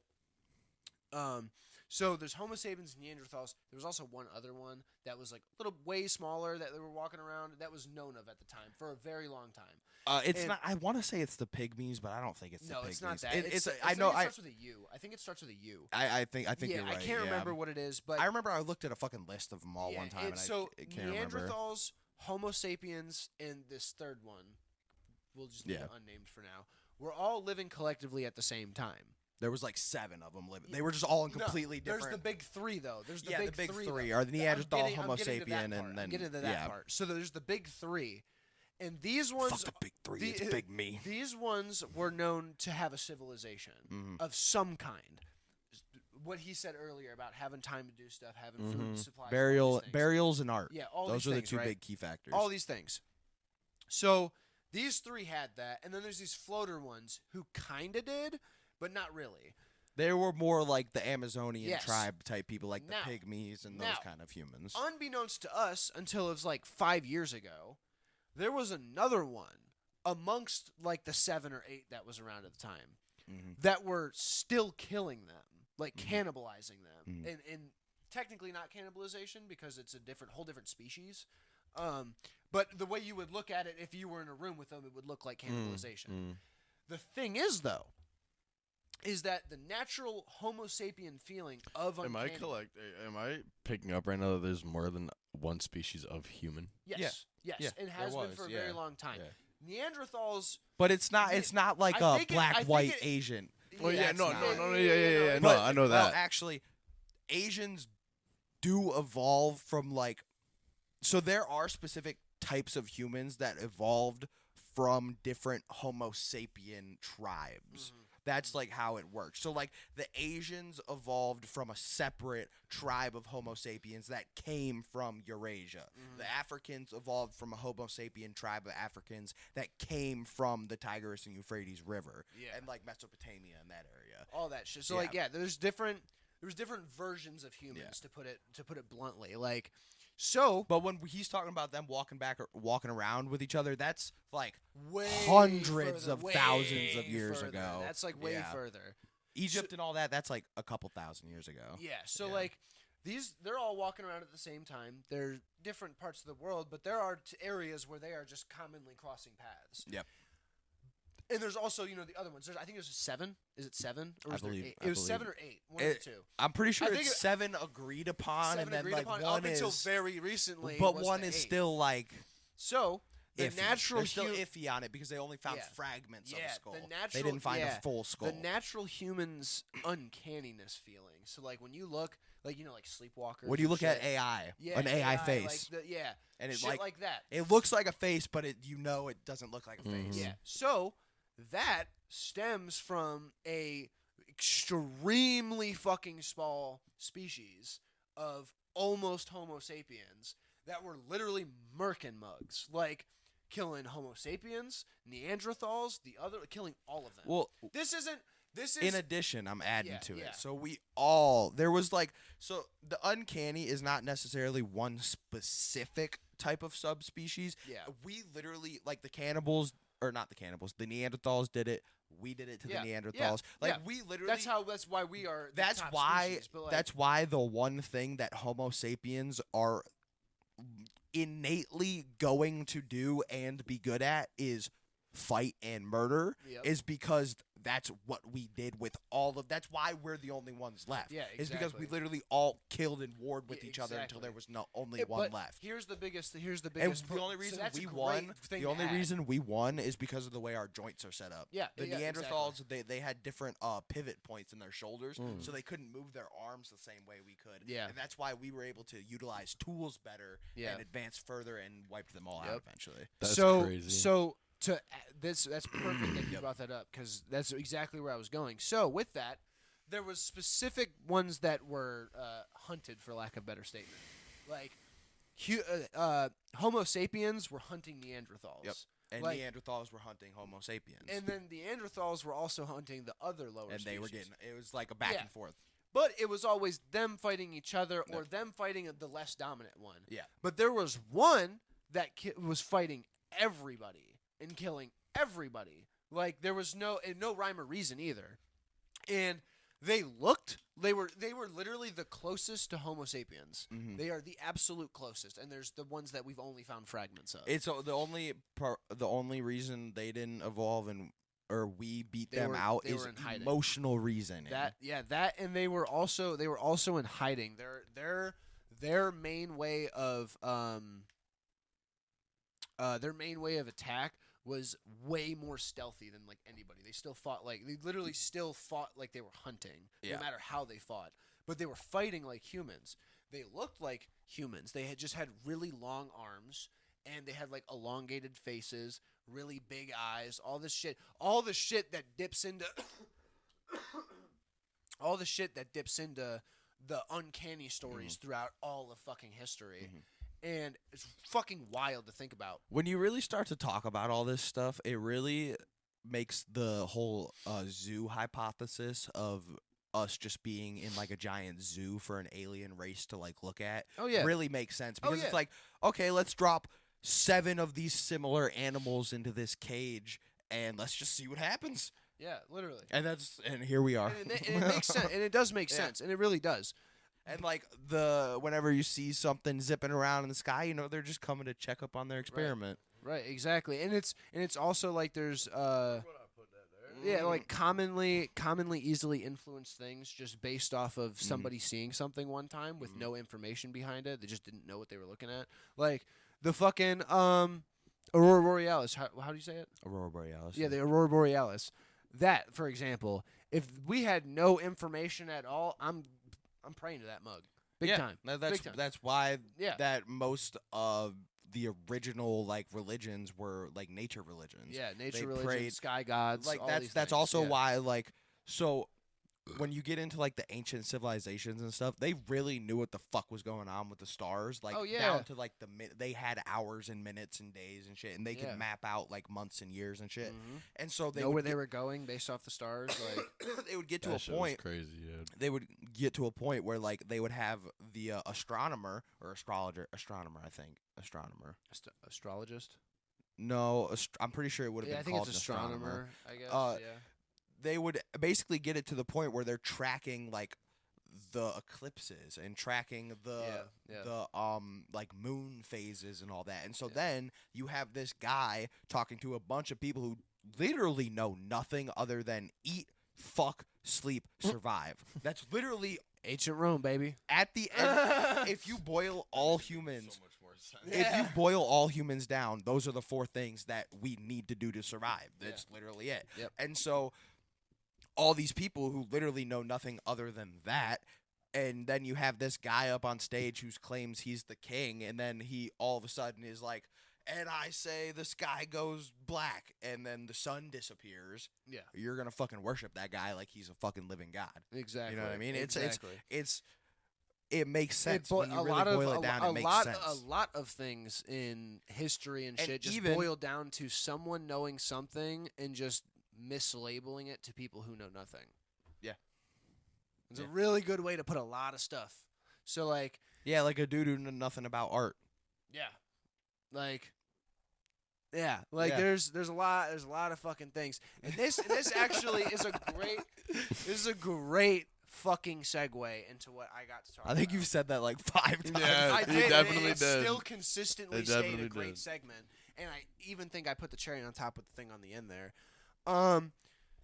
So there's Homo sapiens and Neanderthals. There was also one other one that was like a little way smaller that they were walking around. That was known of at the time for a very long time. It's And- not. I want to say it's the pygmies, but I don't think it's No, the pygmies. it's not that. It's. I I know. Think it I. starts with a U. I think it starts with a U. I think. I think yeah, you're right. I can't yeah. remember what it is, but I remember I looked at a fucking list of them all yeah, one time, and so I can't remember. Neanderthals, Homo sapiens, and this third one, we'll just leave Yeah. it unnamed for now. We're all living collectively at the same time. There was like 7 of them living. They were just all in completely different. There's the big 3 though. There's the the big three are the Neanderthal, I'm Homo getting to that sapien, part. and then I'm getting to that part. So there's the big 3, and these ones. Fuck the big 3. It's big me. These ones were known to have a civilization of some kind. What he said earlier about having time to do stuff, having food supplies, Burials and art. Yeah, all those these are things, the 2 right? big key factors. All these things. So these 3 had that, and then there's these floater ones who kind of did, but not really. They were more like the Amazonian Yes. tribe type people, like Now- the pygmies and those kind of humans. Unbeknownst to us, until it was like 5 years ago, there was another one amongst like the 7 or 8 that was around at the time that were still killing them, like cannibalizing them, and technically not cannibalization because it's a whole different species. But the way you would look at it, if you were in a room with them, it would look like cannibalization. The thing is, though, is that the natural Homo sapien feeling of Am uncanny. Am I picking up right now that there's more than one species of human? Yes, yes, Yeah, it has there been was, for a very yeah, long time. yeah. Neanderthals. But it's not. It's not like I a think black, think white, Asian. Well, yeah, That's no, not- no, no, no, yeah. No, But- I know well, that. actually, Asians do evolve from like. So there are specific types of humans that evolved from different Homo sapien tribes. That's like how it works. So like the Asians evolved from a separate tribe of Homo sapiens that came from Eurasia. The Africans evolved from a Homo sapien tribe of Africans that came from the Tigris and Euphrates River and like Mesopotamia and that area. All that shit. So there's different versions of humans to put it bluntly. Like But when he's talking about them walking around with each other, that's like way hundreds further, of way thousands of years further. ago. That's like way Yeah. further. Egypt and all that, that's like a couple thousand years ago. Yeah. So like they're all walking around at the same time. They're different parts of the world, but there are areas where they are just commonly crossing paths. Yep. And there's also, the other ones. I think there's 7. Is it 7? Or I is there believe- 8? I It was believe 7 or 8. One of the two. I'm pretty sure I think it's 7 agreed upon, 7 and then agreed like upon one up until is, very recently. but was one the is 8. still like So the iffy. natural They're still iffy on it because they only found Yeah. fragments of Yeah, a skull. the natural- they didn't find yeah, a full skull. The natural human's uncanniness feeling. So like when you look, like like sleepwalkers. when you and look at shit. AI, Yeah, an AI face, like and it shit like that. it looks like a face, but it doesn't look like a face. Yeah. So that stems from a extremely fucking small species of almost Homo sapiens that were literally merkin mugs, like killing Homo sapiens, Neanderthals, killing all of them. Well, This is in addition, I'm adding Yeah, to yeah. it. So there was like, so the uncanny is not necessarily one specific type of subspecies. Yeah. We literally, like the cannibals, or not the cannibals, the Neanderthals did it. We did it to Yeah, the yeah, Neanderthals. Like yeah. we literally. that's why we are. The That's top why. species, but, like, That's why the one thing that Homo sapiens are innately going to do and be good at is fight and murder. Yep. Is because that's what we did with all of. That's why we're the only ones left. Yeah, Is because we exactly. literally all killed and warred with Yeah, each other until exactly. there was only It- one but left. Here's the biggest. And pro- the only so reason that's a we great won, thing the to only add. reason we won is because of the way our joints are set up. Yeah, The yeah, Neanderthals, exactly. they had different pivot points in their shoulders, so they couldn't move their arms the same way we could. Yeah. And that's why we were able to utilize tools better Yeah. and advance further and wiped them all out Yep. eventually. That's so crazy. so to that's perfect that you brought that up because that's exactly where I was going. So with that, there was specific ones that were hunted, for lack of a better statement, like Homo sapiens were hunting Neanderthals. Yep. And Like- Neanderthals were hunting Homo sapiens. And then Neanderthals were also hunting the other lower And they were species. getting, it was like a back Yeah. and forth. But it was always them fighting each other or Yep. them fighting the less dominant one. Yeah. But there was one that was fighting everybody and killing everybody. Like there was no rhyme or reason either. And they were literally the closest to Homo sapiens. Mhm. They are the absolute closest, and there's the ones that we've only found fragments of. It's the only reason they didn't evolve or we beat They them were- out they is were in hiding. emotional reasoning. That and they were also in hiding. Their main way of attack was way more stealthy than like anybody. They still fought they literally still fought like they were hunting, Yeah. no matter how they fought. But they were fighting like humans. They looked like humans. They had just had really long arms, and they had like elongated faces, really big eyes, all this shit. All the shit that dips into all the shit that dips into the uncanny stories throughout all of fucking history. And it's fucking wild to think about. When you really start to talk about all this stuff, it really makes the whole zoo hypothesis of us just being in like a giant zoo for an alien race to like look at Oh, yeah. really makes sense, Oh, because yeah. it's like, okay, let's drop 7 of these similar animals into this cage and let's just see what happens. Yeah, literally. And here we are. And it makes sense. And it does make Yeah. sense. And it really does. And like whenever you see something zipping around in the sky, you know they're just coming to check up on their experiment. Right, exactly. And it's also like there's yeah, like commonly easily influenced things just based off of somebody seeing something one time with no information behind it. They just didn't know what they were looking at. Like the fucking Aurora Borealis. How do you say it? Aurora Borealis. Yeah, the Aurora Borealis. That, for example, if we had no information at all, I'm praying to that mug. Big time. That's Big time. that's why Yeah. that most of the original like religions were like nature religions. Yeah, They nature religion, prayed- sky gods. Like all that's these that's things. also Yeah. why like so when you get into like the ancient civilizations and stuff, they really knew what the fuck was going on with the stars. Like Oh, yeah. down to like they had hours and minutes and days and shit, and they Yeah. could map out like months and years and shit. Mhm. And so they know would where they were going based off the stars. Like, they would get to That a shit was point. crazy, yeah. They would get to a point where like they would have the astronomer or astronomer, I think, astrologist. No, I'm pretty sure it would have Yeah, I been think called it's an astronomer. astronomer. I guess. Uh, yeah. They would basically get it to the point where they're tracking like the eclipses and tracking the like moon phases and all that. And so then you have this guy talking to a bunch of people who literally know nothing other than eat, fuck, sleep, survive. That's literally Ancient Rome, baby. at the end. If you boil all humans, much more sense. if you boil all humans down, those are the 4 things that we need to do to survive. That's literally it. Yep. And so all these people who literally know nothing other than that, and then you have this guy up on stage who claims he's the king, and then he all of a sudden is like, and I say the sky goes black, and then the sun disappears. Yeah. You're gonna fucking worship that guy like he's a fucking living god. Exactly. You know what I mean? Exactly. It makes sense Bo- when you a really lot of boil a, it down. a It makes lot sense. a lot of things in history and And shit just even- boil down to someone knowing something and just mislabeling it to people who know nothing. Yeah. It's Yeah. a really good way to put a lot of stuff. So like, Yeah, like a dude who knew nothing about art. yeah, like, yeah, like Yeah. there's a lot of fucking things, and this actually is a great fucking segue into what I got to talk I think about. you've said that like 5 times. Yeah. I You did. definitely It's did. still consistently It stayed a definitely great did. segment, and I even think I put the cherry on top with the thing on the end there.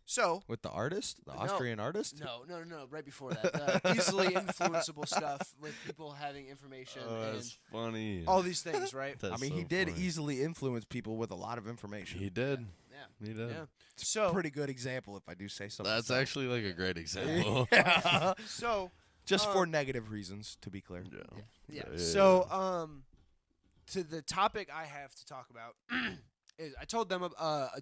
So With the artist? The No. Austrian artist? no, right before that, easily influenceable stuff with people having information and That's funny. all these things, right? I That's mean, he so did funny. easily influence people with a lot of information. He did. Yeah, He did. yeah. So Pretty good example, if I do say so. That's myself. actually like a great example. Yeah. so Just Uh, for negative reasons, to be clear. yeah. Yeah. So to the topic I have to talk about. I told them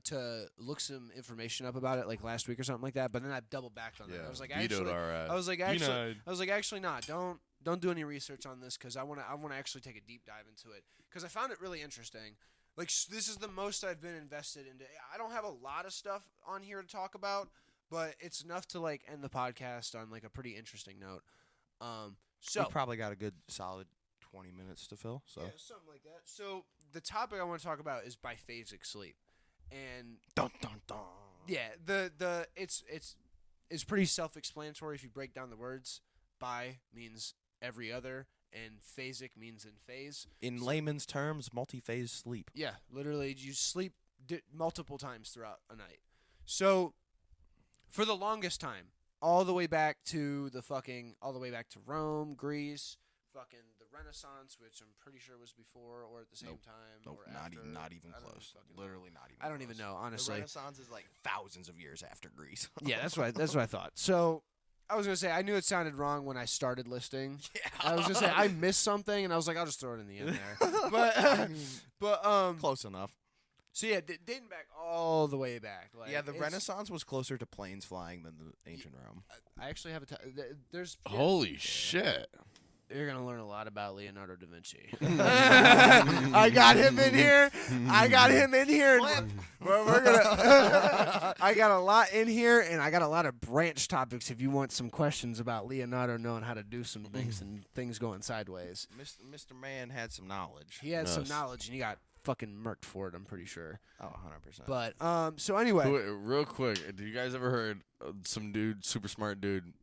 to look some information up about it like last week or something like that, but then I double backed on that. Yeah. I was like, Vetoed actually, our ass. I was like, Denied. actually, not. Don't do any research on this because I want to actually take a deep dive into it because I found it really interesting. Like this is the most I've been invested into. I don't have a lot of stuff on here to talk about, but it's enough to like end the podcast on like a pretty interesting note. So We probably got a good solid 20 minutes to fill. So yeah, something like that. So the topic I want to talk about is biphasic sleep, and dun dun dun. yeah, the it's pretty self-explanatory if you break down the words. Bi means every other, and phasic means in phase. In layman's terms, multi-phase sleep. Yeah, literally, you sleep multiple times throughout a night. So for the longest time, all the way back to Rome, Greece, fucking the Renaissance, which I'm pretty sure was before or at the same time Nope, or not after. not even I don't close. fucking know. Literally not even. I don't even close. know, The honestly. Renaissance is like thousands of years after Greece. Yeah, that's what I thought. So I was gonna say I knew it sounded wrong when I started listing. Yeah. I was gonna say I missed something, and I was like, I'll just throw it in the end there. I mean, But close enough. so yeah, dating back all the way back. Like, Yeah, the it's- Renaissance was closer to planes flying than the ancient Rome. I actually have there's Holy shit. You're gonna learn a lot about Leonardo da Vinci. I got him in here. We're gonna. I got a lot in here, and I got a lot of branch topics. If you want some questions about Leonardo knowing how to do some things and things going sideways, Mr. Man had some knowledge. he had some Yes. knowledge, and he got fucking murked for it. I'm pretty sure. Oh, 100%. But so anyway, Wait, real quick, did you guys ever heard some dude, super smart dude?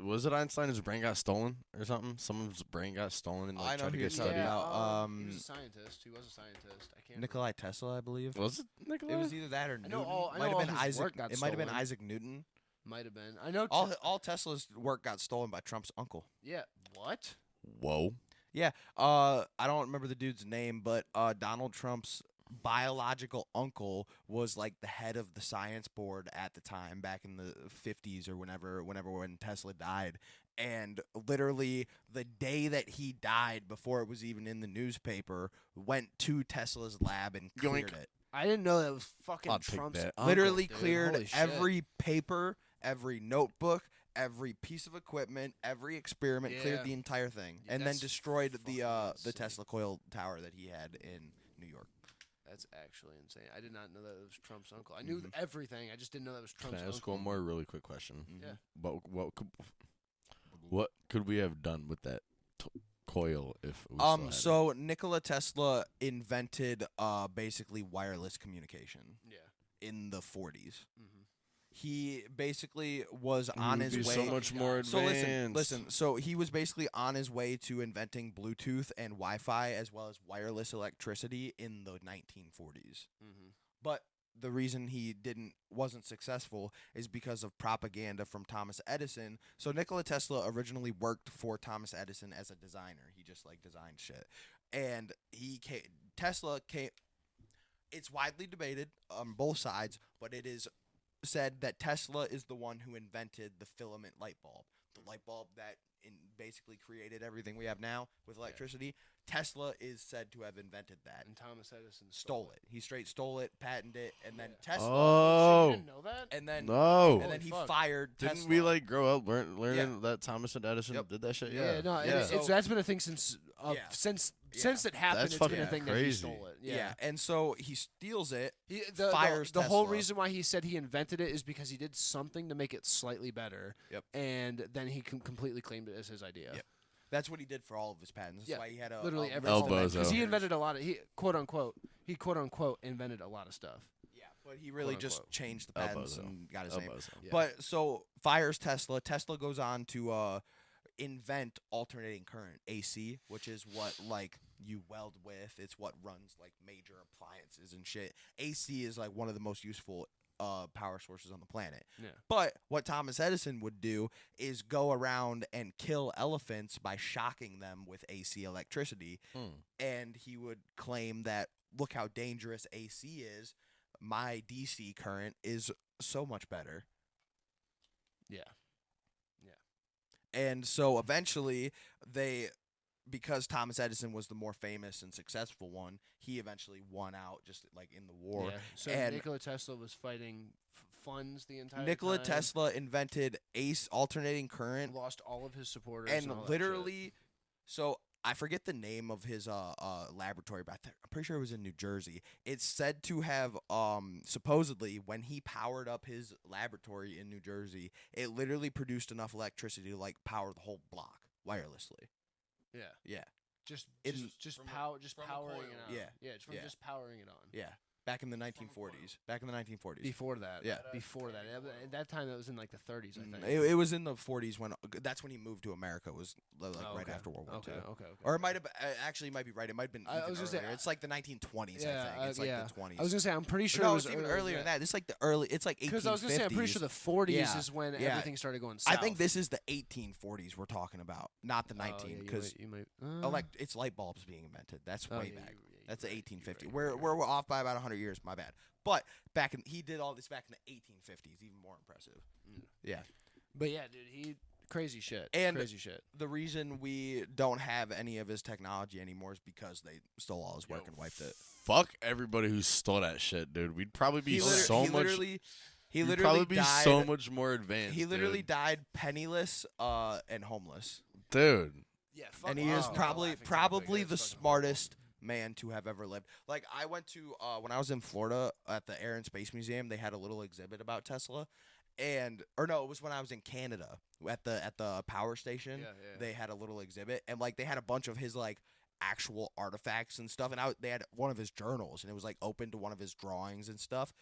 Was it Einstein? His brain got stolen or something? Someone's brain got stolen and I like know tried to who get you're talking studied. about. he was a scientist. He was a scientist. I can't. Nikolai Tesla, I believe. Was it Nikolai? It was either that or I know Newton. all- I might know have all been his Isaac. work got It might have been stolen. Isaac Newton. Might have been. I know. All Tesla's work got stolen by Trump's uncle. Yeah. What? Whoa. Yeah. I don't remember the dude's name, but Donald Trump's biological uncle was like the head of the science board at the time, back in the 50s or whenever when Tesla died. And literally the day that he died, before it was even in the newspaper, went to Tesla's lab and cleared it. I didn't know that was fucking I'll take Trump's that. uncle, Literally dude. cleared Holy shit. every paper, every notebook, every piece of equipment, every experiment, Yeah. cleared the entire thing, Yeah, and then that's destroyed fucking the insane. Tesla coil tower that he had in New York. That's actually insane. I did not know that it was Trump's uncle. I knew Mhm. everything. I just didn't know that was Can Trump's I ask uncle. one more really quick question? Mhm. Yeah. What could we have done with that coil if we still had it? So Nikola Tesla invented basically wireless communication Yeah. in the 40s. Mm-hmm. He basically was We on would his be way. so much more advanced. So listen. So he was basically on his way to inventing Bluetooth and Wi-Fi as well as wireless electricity in the 1940s. Mm-hmm. But the reason he wasn't successful is because of propaganda from Thomas Edison. So Nikola Tesla originally worked for Thomas Edison as a designer. He just like designed shit, and Tesla came. It's widely debated on both sides, but it is said that Tesla is the one who invented the filament light bulb, the light bulb that basically created everything we have now with electricity. Tesla is said to have invented that. And Thomas Edison Stole it. He straight stole it, patented it, and then Yeah. Tesla. Oh. You didn't know that? And then No. and then he Holy fuck. fired Didn't Tesla. we like grow up learning that Thomas and Edison Yep. did that shit? Yeah, no, and yeah. it's that's been a thing since Yeah. since it happened. That's It's been a fucking thing that he crazy. stole it. Yeah. Yeah. And so he steals it. The fires the whole Tesla. reason why he said he invented it is because he did something to make it slightly better. Yep. And then he completely claimed it as his idea. Yep. That's what he did for all of his patents. That's Yeah, why he had literally every El Bozo. because he invented a lot of quote unquote invented a lot of stuff. Yeah, but he really just Quote-unquote. changed the El patents Bozo. and got his El name. Bozo. Yeah. But so fires Tesla. Tesla goes on to invent alternating current (AC), which is what like you weld with. It's what runs like major appliances and shit. AC is like one of the most useful power sources on the planet. Yeah. But what Thomas Edison would do is go around and kill elephants by shocking them with AC electricity, and he would claim that look how dangerous AC is. My DC current is so much better. Yeah. And so eventually because Thomas Edison was the more famous and successful one, he eventually won out just like in the war. Yeah. So and Nikola Tesla was fighting funds the entire Nikola time. Tesla invented alternating current, lost all of his supporters and all that literally, so I forget the name of his laboratory, but I'm pretty sure it was in New Jersey. It's said to have supposedly when he powered up his laboratory in New Jersey, it literally produced enough electricity to like power the whole block wirelessly. shit. Yeah. Yeah, Just In- just from a- power just from a powering coil. it on. Yeah. Yeah. From Yeah. just powering it on. yeah. Back in the 1940s. Back in the 1940s. Before that. Yeah. Before that. At that time, it was in like the 30s, I think. It was in the 40s when that's when he moved to America. Was like right after World War II. Okay. Or it might have actually might be right. It might have been. I was gonna say, it's like the 1920s. yeah, I think it's like the 20s. I was gonna say I'm pretty sure no, it was it's even earlier than that. It's like the early. It's like 1850s. Because I was gonna say I'm pretty sure the 40s is when everything started going south. I think this is the 1840s we're talking about, not the 19. Because you might. it's light bulbs being invented. That's way back. That's the 1850. Right. We're off by about 100 years. My bad. But he did all this back in the 1850s. Even more impressive. Yeah. But yeah, dude, crazy shit. And crazy shit. The reason we don't have any of his technology anymore is because they stole all his work and wiped it. Fuck everybody who stole that shit, dude. We'd probably be so much. He we'd literally probably be died, so much more advanced. He literally dude. died penniless and homeless. Dude. Yeah. And he is probably the smartest man to have ever lived. Like I went to when I was in Florida at the Air and Space Museum, they had a little exhibit about Tesla. It was when I was in Canada at the power station. Yeah. They had a little exhibit, and like they had a bunch of his like actual artifacts and stuff, and they had one of his journals, and it was like open to one of his drawings and stuff.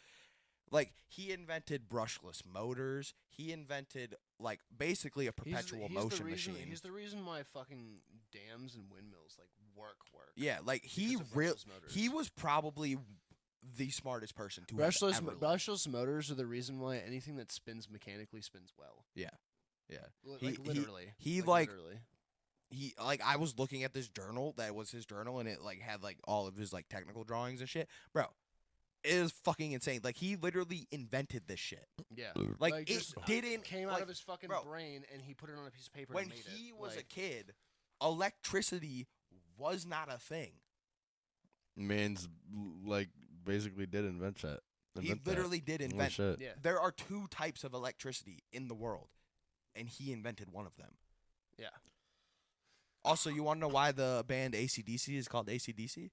Like he invented brushless motors. He invented like basically a perpetual motion machine. He's the reason why fucking dams and windmills like work. Yeah, like he was probably the smartest person to brushless have ever lived. brushless motors are the reason why anything that spins mechanically spins well. Yeah. Literally. He I was looking at this journal that was his journal, and it like had like all of his like technical drawings and shit. Bro, it is fucking insane. Like he literally invented this shit. Yeah. Like it just came like, out of his fucking brain, and he put it on a piece of paper when and made it. he was a kid, electricity was not a thing. Man's like basically did invent that. He literally did invent. Shit. Yeah. There are two types of electricity in the world, and he invented one of them. Yeah. Also, you want to know why the band AC/DC is called AC/DC?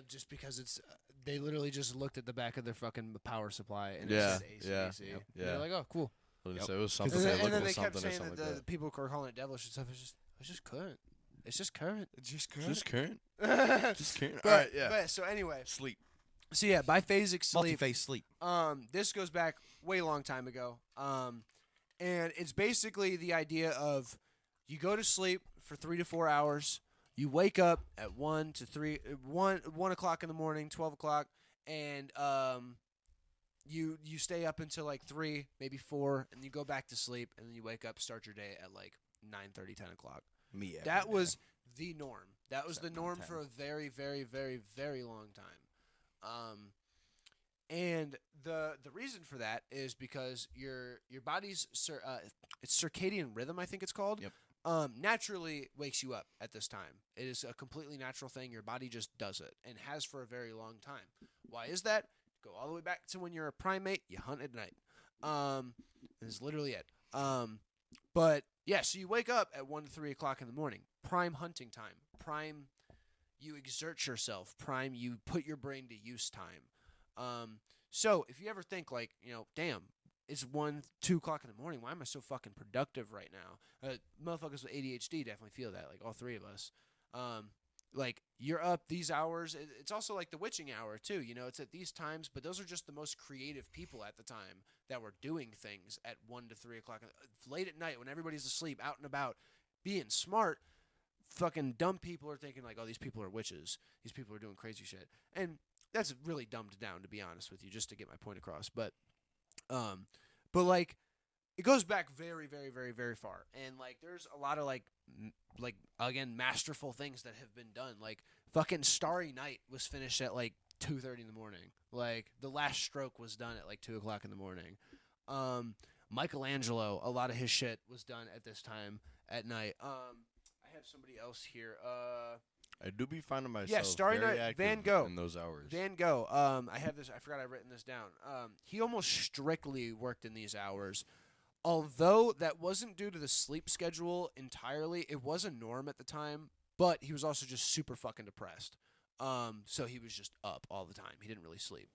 Just because it's they literally just looked at the back of their fucking power supply and Yeah, it said AC/DC. yeah. They're like, oh, cool. It was something. And They then looked they at kept something or saying something that like the that. people who are calling it devilish and stuff. It's just current. It's just current. Just current. Just current. Just current. But, All right, yeah. But, so anyway, Sleep. so yeah, biphasic sleep. Multi-phase sleep. This goes back way long time ago. And it's basically the idea of you go to sleep for 3 to 4 hours. You wake up at 1 o'clock in the morning, 12 o'clock, and you stay up until like 3, maybe 4, and you go back to sleep, and then you wake up, start your day at like 9:30, 10 o'clock. That was the norm. That was the norm for a very, very, very, very long time. And the reason for that is because your body's it's circadian rhythm, I think it's called. Yep. Naturally wakes you up at this time. It is a completely natural thing. Your body just does it and has for a very long time. Why is that? Go all the way back to when you're a primate. You hunt at night. That's literally it. But yeah, so you wake up at 1 to 3 o'clock in the morning. Prime hunting time. Prime, you exert yourself. Prime, you put your brain to use time. So if you ever think like, damn, it's 1, 2 o'clock in the morning. Why am I so fucking productive right now? Motherfuckers with ADHD definitely feel that. Like all three of us. Like you're up these hours. It's also like the witching hour too. It's at these times, but those are just the most creative people at the time that were doing things at 1 to 3 o'clock late at night when everybody's asleep, out and about, being smart. Fucking dumb people are thinking like, oh, these people are witches. These people are doing crazy shit, and that's really dumbed down, to be honest with you, just to get my point across. But like, it goes back very, very, very, very far, and like, there's a lot of like again, masterful things that have been done. Like, fucking Starry Night was finished at like 2:30 in the morning. Like, the last stroke was done at like 2 o'clock in the morning. Michelangelo, a lot of his shit was done at this time at night. I have somebody else here. I do be finding myself Starry very Night, active Van Gogh. in those hours. Van Gogh. I have this. I forgot I've written this down. He almost strictly worked in these hours. Although that wasn't due to the sleep schedule entirely, it was a norm at the time, but he was also just super fucking depressed. So he was just up all the time. He didn't really sleep.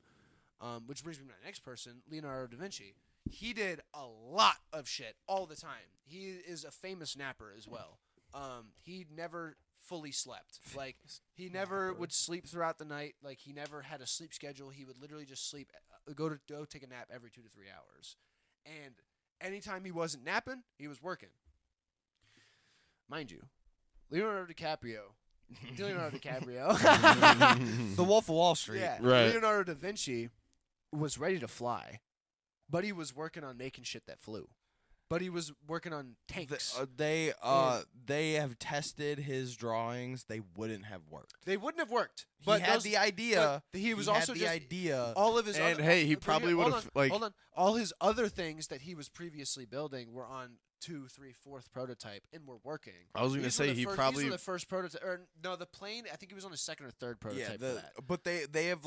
Which brings me to my next person, Leonardo da Vinci. He did a lot of shit all the time. He is a famous napper as well. He never fully slept. Like he never would sleep throughout the night. Like he never had a sleep schedule. He would literally just sleep, go take a nap every 2 to 3 hours. And anytime he wasn't napping, he was working. Mind you, Leonardo DiCaprio. The Wolf of Wall Street. Yeah, Right. Leonardo da Vinci was ready to fly, but he was working on making shit that flew. But he was working on tanks. They have tested his drawings. They wouldn't have worked. They wouldn't have worked. He But had the idea. but he was had also the just idea. all of his And other, hey, he but probably here, hold would've, on, like- hold on. All his other things that he was previously building were on 2, 3, 4th prototype and were working. I was gonna These say were the he first, probably. these were the first prototype. Or no, the plane. I think he was on the 2nd or 3rd prototype for that. But they have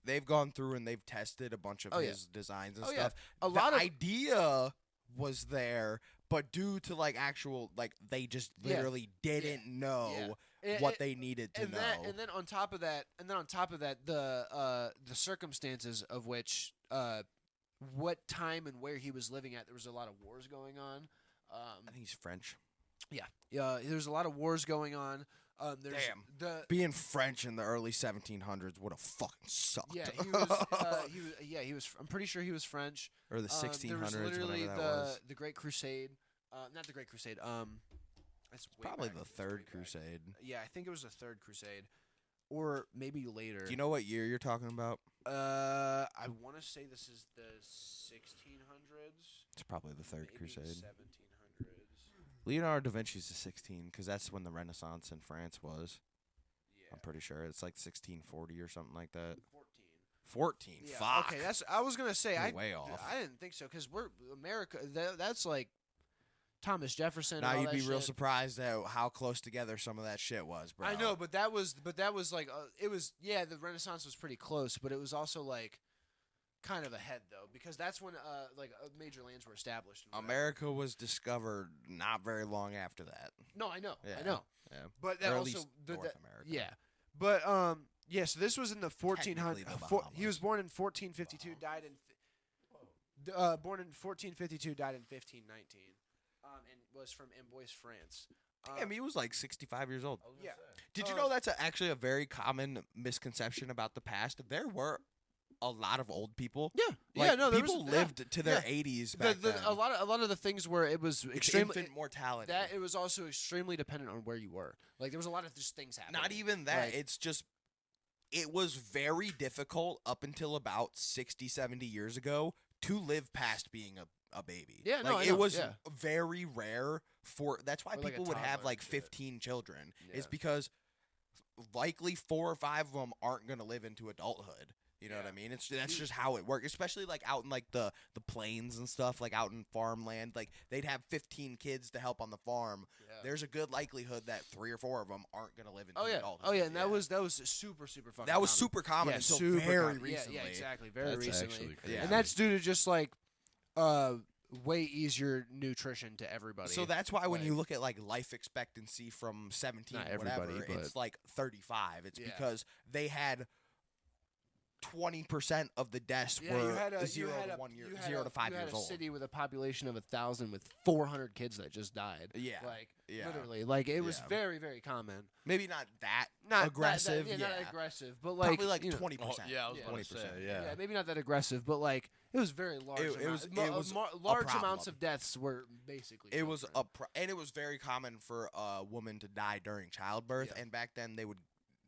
they've gone through and they've tested a bunch of Oh, yeah. his designs and Oh, yeah. stuff. A The lot of idea was there, but due to actual they just Yeah. literally didn't know Yeah. what they needed to and know. and then on top of that, the circumstances of which what time and where he was living at, there was a lot of wars going on. I think he's French. Yeah, there's a lot of wars going on. There's Damn. the Being French in the early 1700s would have fucking sucked. yeah he was I'm pretty sure he was French. Or the 1600s, There was literally whatever that was. the Great Crusade, not the Great Crusade. That's way Probably back. the It's Third way back. Crusade. Yeah, I think it was the Third Crusade, or maybe later. Do you know what year you're talking about? I want to say this is the 1600s. It's probably the Third maybe Crusade. 1700s. Leonardo da Vinci's the 16 because that's when the Renaissance in France was. Yeah. I'm pretty sure it's like 1640 or something like that. 14. 14. Yeah. Fuck. Okay, I was gonna say You're way off. I didn't think so because we're America. That's like Thomas Jefferson. Now and all you'd that be real shit. surprised at how close together some of that shit was, bro. I know, but that was like it was the Renaissance was pretty close, but it was also like kind of ahead though because that's when major lands were established. And whatever. America was discovered not very long after that. No, I know, Yeah. I know, Yeah. but that Or at also least North America. yeah, but yeah. So this was in the 1400. Technically the He was Bahamas. born in 1452, died in born in 1452, died in 1519, and was from Amboise, France. Damn, he was like 65 years old. Yeah. Did you know that's actually a very common misconception about the past? There were a lot of old people. Yeah, Like, yeah. No, there people was, lived to their yeah. 80s back then. A lot of the things where it was It's extremely infant mortality. that it was also extremely dependent on where you were. Like there was a lot of just things happening. Not even that. Like, It's just it was very difficult up until about 60, 70 years ago to live past being a baby. Yeah, no, like, I know, it was yeah. very rare for. That's why Or, like, a people would have toddler like and shit. 15 children. Is Yeah. because likely 4 or 5 of them aren't going to live into adulthood. You know what I mean? That's just how it works. Especially like out in like the plains and stuff, like out in farmland. Like they'd have 15 kids to help on the farm. Yeah. There's a good likelihood that 3 or 4 of them aren't going to live into Oh yeah, adulthood. and that was super fucking. That was common. super common Yeah, until super very common. recently. Yeah, exactly, very That's recently. actually crazy. Yeah. And that's due to just like way easier nutrition to everybody. So that's why when Like- you look at like life expectancy from 17 Not or whatever, everybody, it's like 35. It's Yeah. because they had 20% of the deaths Yeah, were you had a, 0 you had to a, 1 year, you had 0 a, to 5 you had years a old. city with a population of 1,000 with 400 kids that just died. Yeah. Like Yeah. literally, like it was Yeah. very common. Not that Not aggressive. Not, yeah, not aggressive, but like probably like you know, 20%. yeah, I was Yeah. going to 20%. say, Yeah, yeah. maybe not that aggressive, but like it was very large. It was- amount- it was a large amounts problem. of deaths were basically. It was children. and it was very common for a woman to die during childbirth, Yeah. and back then they would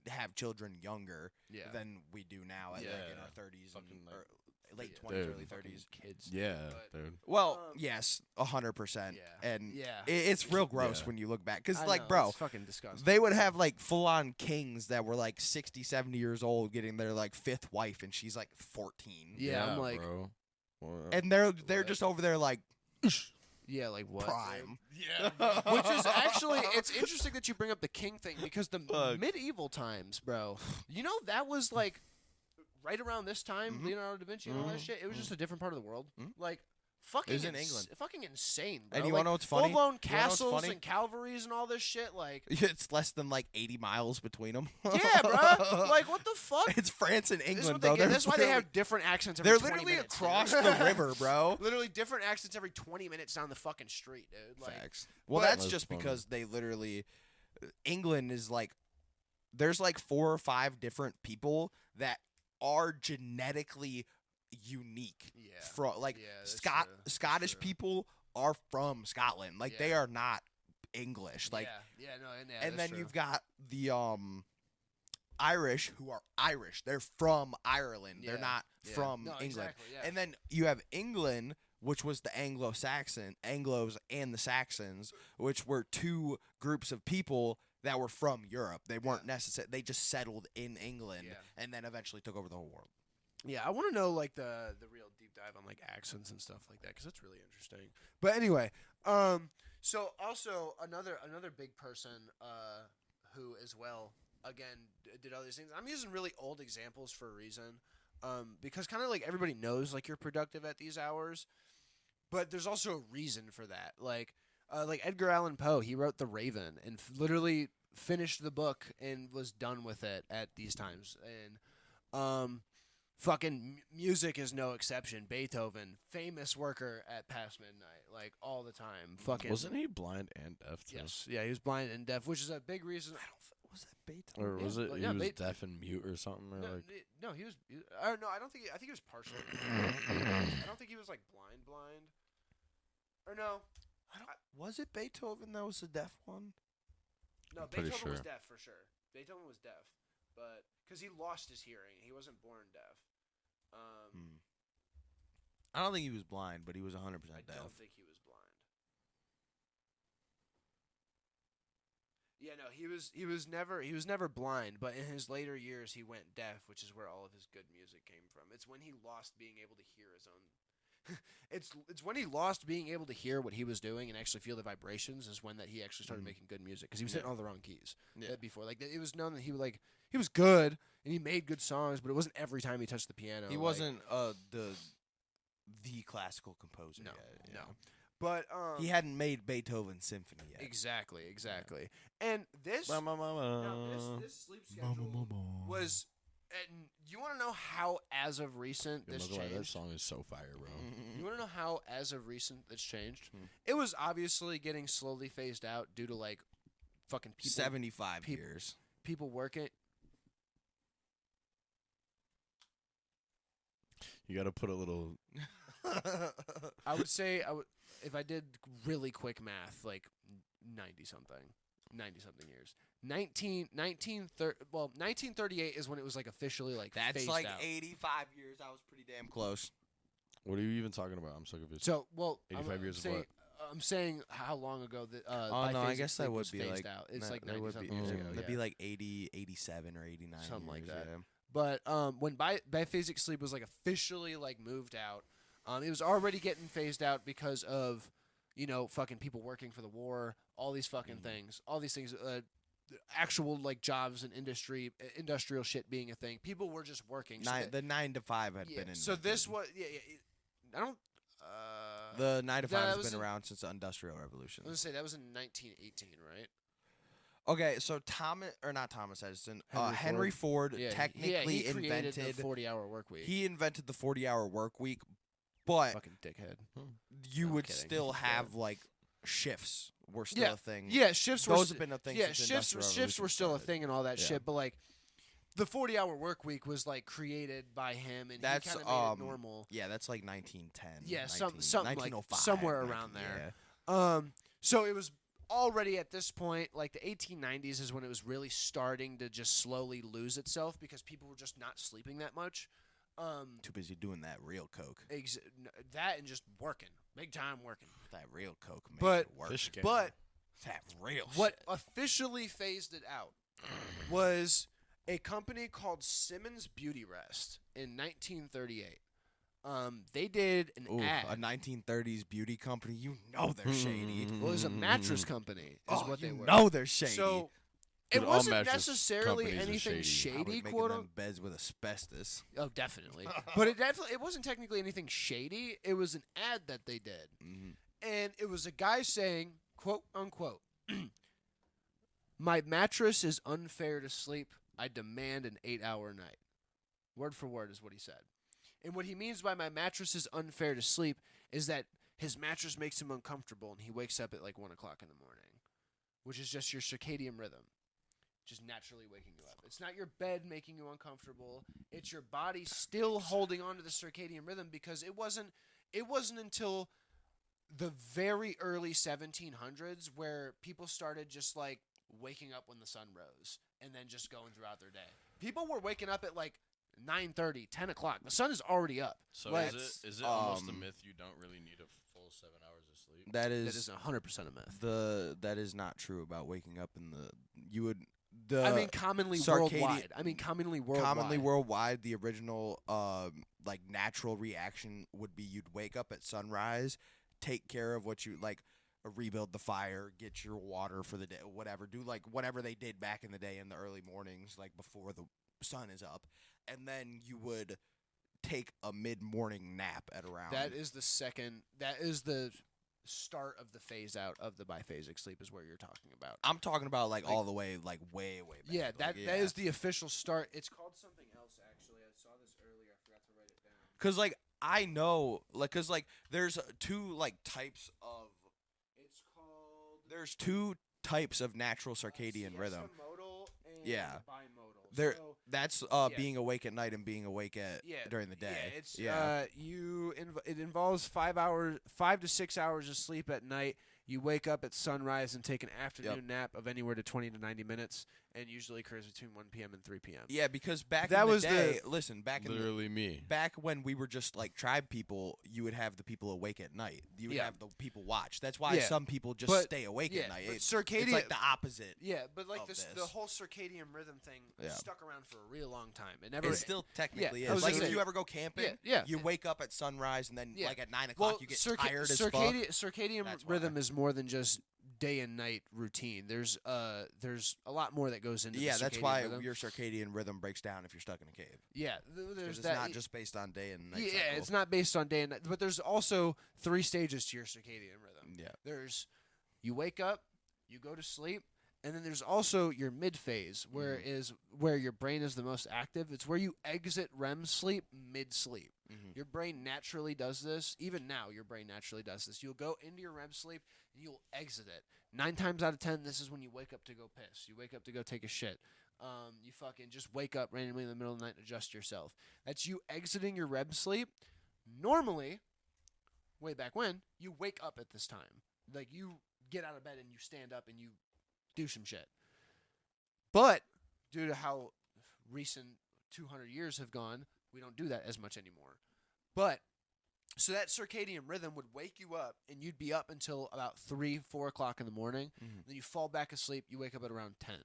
have children younger yeah. than we do now, like in Yeah. our 30s Fucking, and like, or late Yeah. 20s, Dude. early Fucking 30s. kids. Yeah, But- dude. Well, Um, yes, 100%. Yeah. And Yeah. it's real gross Yeah. when you look back. Because, I like, know, bro, it's fucking disgusting. they would have, like, full-on kings that were, like, 60, 70 years old getting their, like, 5th wife, and she's, like, 14. Yeah, I'm like, bro. And they're What? just over there, like, yeah, like what? prime. yeah, Which is actually, it's interesting that you bring up the king thing because the Fuck. medieval times, bro. You know that was like right around this time, Mhm. Leonardo da Vinci and all that Mhm. shit. It was just a different part of the world. Mhm. Like fucking It was in England. fucking insane, bro. And you like, wanna know what's funny? Full-blown You wanna know what's castles funny? and cavalries and all this shit. Like, It's less than, like, 80 miles between them. yeah, bro. Like, what the fuck? It's France and This is England, what bro. they get. They're That's why they literally- have different accents every They're 20 literally minutes, across dude. the river, bro. Literally different accents every 20 minutes down the fucking street, dude. Like, Facts. Well, but- that's That's just funny. because they literally England is like, there's like 4 or 5 different people that are genetically unique. Yeah. From like Yeah, that's true. That's Scottish true. people are from Scotland. Like they Yeah. are not English. Like yeah, no, and, yeah, and that's then true. you've got the Irish who are Irish. They're from Ireland. They're Yeah. not Yeah. from No, England. exactly, yeah. And then you have England, which was the Anglos and the Saxons, which were 2 groups of people that were from Europe. They weren't necessary. They just settled in England Yeah. and then eventually took over the whole world. Yeah, I want to know like the real deep dive on like accents and stuff like that because that's really interesting. But anyway, so also another big person who as well again did all these things. I'm using really old examples for a reason, because kind of like everybody knows like you're productive at these hours, but there's also a reason for that. Like Edgar Allan Poe, he wrote The Raven and literally finished the book and was done with it at these times. And fucking music is no exception. Beethoven, famous worker at past midnight, like all the time. Fucking Wasn't he blind and deaf too? Yes, yeah, he was blind and deaf, which is a big reason. Was that Beethoven? Or was Yeah, it but he yeah, was Beethoven- deaf and mute or something? Or like No, he was. No, I don't think. I think he was partially. I don't think he was like blind. Or no, Was it Beethoven that was the deaf one? no, I'm pretty Beethoven was sure. deaf for sure. Beethoven was deaf, but because he lost his hearing, he wasn't born deaf. I don't think he was blind, but he was 100% I deaf. don't think he was blind. Yeah, no, he was never blind, but in his later years he went deaf, which is where all of his good music came from. It's when he lost being able to hear his own it's when he lost being able to hear what he was doing and actually feel the vibrations is when that he actually started making good music because he was hitting all the wrong keys. Yeah. Before like it was known that he was good and he made good songs, but it wasn't every time he touched the piano. He like- wasn't the classical composer No, yet. no. But He hadn't made Beethoven's symphony yet. exactly. And this now, this sleep schedule was. And you want to know how, as of recent, Yo, this Muggle, that changed? song is so fire, bro. You want to know how, as of recent, this changed? Hmm. It was obviously getting slowly phased out due to like fucking people, 75 people- years. people working. You got to put a little. I would say if I did really quick math, like 90 something years. 1938 is when it was like officially like That's phased like out. 85 years. I was pretty damn close. What are you even talking about? I'm so confused. So, well, 85 years of what? I'm saying how long ago that Oh, no, I biphasic guess that sleep would was be phased like out. It's like that 90 would something be, years ago. That'd yeah. be like 80, 87 or 89 Something like years, that. yeah. But when biphasic sleep was like officially like moved out, it was already getting phased out because of, fucking people working for the war, all these fucking things, actual like jobs and industrial shit being a thing. People were just working. So The 9 to 5 had yeah, been in. so this was I don't. The 9 to 5 that has was been in- around since the Industrial Revolution. I was gonna say that was in 1918, right? Okay, so not Thomas Edison. Henry Henry Ford Yeah, technically he created invented. the 40-hour work week. He invented the 40-hour work week, but Fucking dickhead. you I'm would kidding. still Yeah. have like shifts were still Yeah. a thing. Yeah, shifts were Those have been a thing. yeah, since shifts Industrial shifts were Revolution still a started. thing and all that Yeah. shit, but like the 40-hour work week was like created by him and That's, he kind of made it normal. Yeah, that's like 1910. Yeah, 19, something like 1905, somewhere around 19 there. yeah. So it was already at this point, like the 1890s is when it was really starting to just slowly lose itself because people were just not sleeping that much. Too busy doing that real coke. That and just working, big time working. That real coke makes But- it work. Fish game. But that real what shit. officially phased it out was a company called Simmons Beauty Rest in 1938. They did an Ooh, ad. a 1930s beauty company. You know they're shady. Well, it was a mattress company, is what they you were. know they're shady. So Dude, it all wasn't mattress necessarily companies are anything shady. Probably shady, making quote them unquote. beds with asbestos. Oh, definitely. But it wasn't technically anything shady. It was an ad that they did, and it was a guy saying, "quote unquote," "My mattress is unfair to sleep. I demand an 8-hour night." Word for word is what he said. And what he means by "my mattress is unfair to sleep" is that his mattress makes him uncomfortable, and he wakes up at like 1 o'clock in the morning. which is just your circadian rhythm, just naturally waking you up. It's not your bed making you uncomfortable. It's your body still holding on to the circadian rhythm because it wasn't until the very early 1700s where people started just like waking up when the sun rose and then just going throughout their day. People were waking up at like 9:30, 10 o'clock. The sun is already up. So Like, is it almost a myth you don't really need a full 7 hours of sleep? That that is is 100% a myth. that is not true about waking up in the I mean, commonly worldwide. commonly worldwide, the original like natural reaction would be you'd wake up at sunrise, take care of what you like, rebuild the fire, get your water for the day, whatever. Do like whatever they did back in the day in the early mornings, like before the sun is up, and then you would take a mid-morning nap at around. That is the start of the phase out of the biphasic sleep is where you're talking about. I'm talking about like all the way, like way back. Yeah, like, that is the official start. It's called something else, actually. I saw this earlier. I forgot to write it down. Cause like I know, like, cause like there's two like types of. It's called. There's two types of natural circadian rhythm. Siesta-modal and Yeah. bimodal. There, So, that's yeah. being awake at night and being awake at during the day. Yeah, it's yeah. it involves 5 to 6 hours of sleep at night. You wake up at sunrise and take an afternoon nap of anywhere to 20 to 90 minutes, and usually occurs between 1 p.m. and 3 p.m. Yeah, because back That in the was day, listen, back in Literally me. back when we were just like tribe people, you would have the people awake at night. You would Yeah. have the people watch. That's why Yeah. some people just But- stay awake yeah, at night. but It's circadian- like the opposite. Yeah, but like of the this. whole circadian rhythm thing Yeah. stuck around for a real long time. It never. It still technically I is. was Like gonna if say- you ever go camping, yeah. you wake up at sunrise and then Yeah. like at 9 o'clock you get tired as fuck. Circadian That's rhythm why. is more than just day and night routine. There's a lot more that goes into Yeah, the that's circadian why rhythm. your circadian rhythm breaks down if you're stuck in a cave. Yeah, 'Cause there's it's that. not just based on day and night. yeah, cycle. it's not based on day and night, but there's also 3 stages to your circadian rhythm. Yeah. There's you wake up, you go to sleep, and then there's also your mid phase, where your brain is the most active. It's where you exit REM sleep mid sleep. Mhm. Your brain naturally does this. Even now, your brain naturally does this. You'll go into your REM sleep and you'll exit it. 9 times out of 10, this is when you wake up to go piss. You wake up to go take a shit. You fucking just wake up randomly in the middle of the night and adjust yourself. That's you exiting your REM sleep. Normally, way back when, you wake up at this time. Like you get out of bed and you stand up and you do some shit. But due to how recent 200 years have gone, we don't do that as much anymore. But so that circadian rhythm would wake you up and you'd be up until about 3, 4 o'clock in the morning. Mhm. Then you fall back asleep. You wake up at around 10.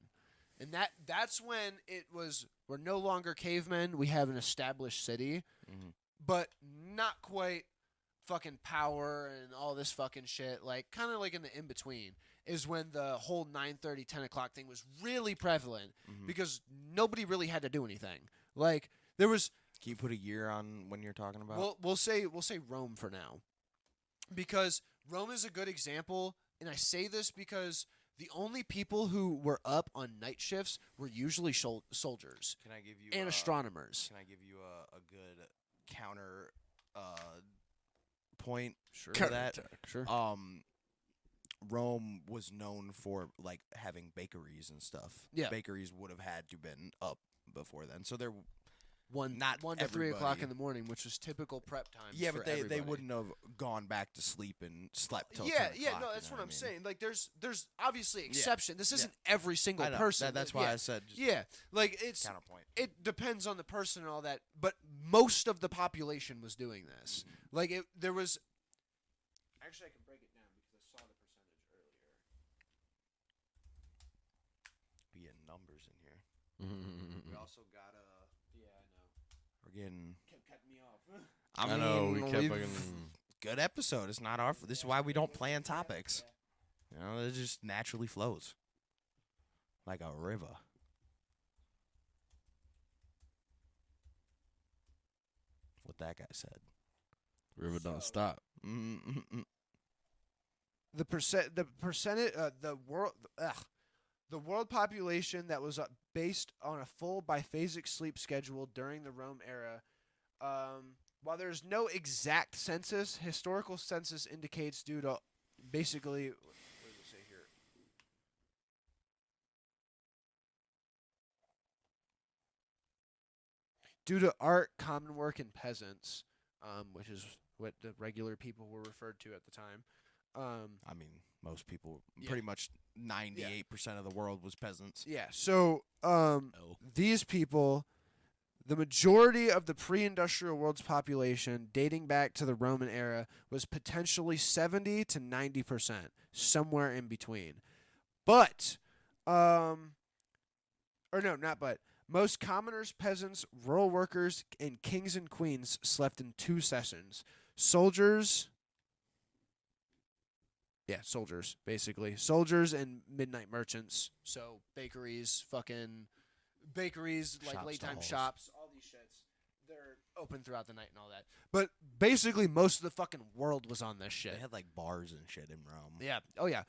And that's when we're no longer cavemen. We have an established city, Mhm. but not quite fucking power and all this fucking shit. Like kind of like in the in between is when the whole 9:30, 10 o'clock thing was really prevalent Mhm. because nobody really had to do anything. Like there was. Can you put a year on when you're talking about? We'll say Rome for now, because Rome is a good example, and I say this because the only people who were up on night shifts were usually soldiers Can I give you and astronomers. Can I give you a good counter point Sure, for that? Sure. Rome was known for like having bakeries and stuff. Yeah. Bakeries would have had to been up before then, so they're Not not 1 to 3 o'clock everybody. in the morning, which was typical prep time. yeah, for but they everybody. wouldn't have gone back to sleep and slept till 10 Yeah, o'clock, no, you that's know what I'm I mean? saying. Like, there's obviously exception. This isn't every single I know. person. That's why yeah. I said just Yeah, like it's counterpoint. it depends on the person and all that, but most of the population was doing this. Mm-hmm. Like there was. Actually, I can break it down because I saw the percentage earlier. We getting numbers in here. Mm-hmm. We also got Yeah, I know. we're getting. Kept cutting me off. I know we kept we've- fucking. Good episode. It's not our. This is why we don't plan topics. You know, it just naturally flows like a river. What that guy said. River don't stop. Mm-mm-mm. The percentage, the world population that was based on a full biphasic sleep schedule during the Rome era. While there's no exact census, historical census indicates due to basically, what does it say here? Due to art, common work, and peasants, which is what the regular people were referred to at the time. I mean, most people, Yeah. pretty much 98% of the world was peasants. Yeah. So these people, the majority of the pre-industrial world's population, dating back to the Roman era, was potentially 70 to 90%, somewhere in between. But, or no, not but. Most commoners, peasants, rural workers, and kings and queens slept in 2 sessions. Soldiers. Yeah, soldiers, basically. Soldiers and midnight merchants. So bakeries, like Shop late time stalls. shops, all these shits. They're open throughout the night and all that. But basically, most of the fucking world was on this shit. They had like bars and shit in Rome. Yeah. Oh yeah.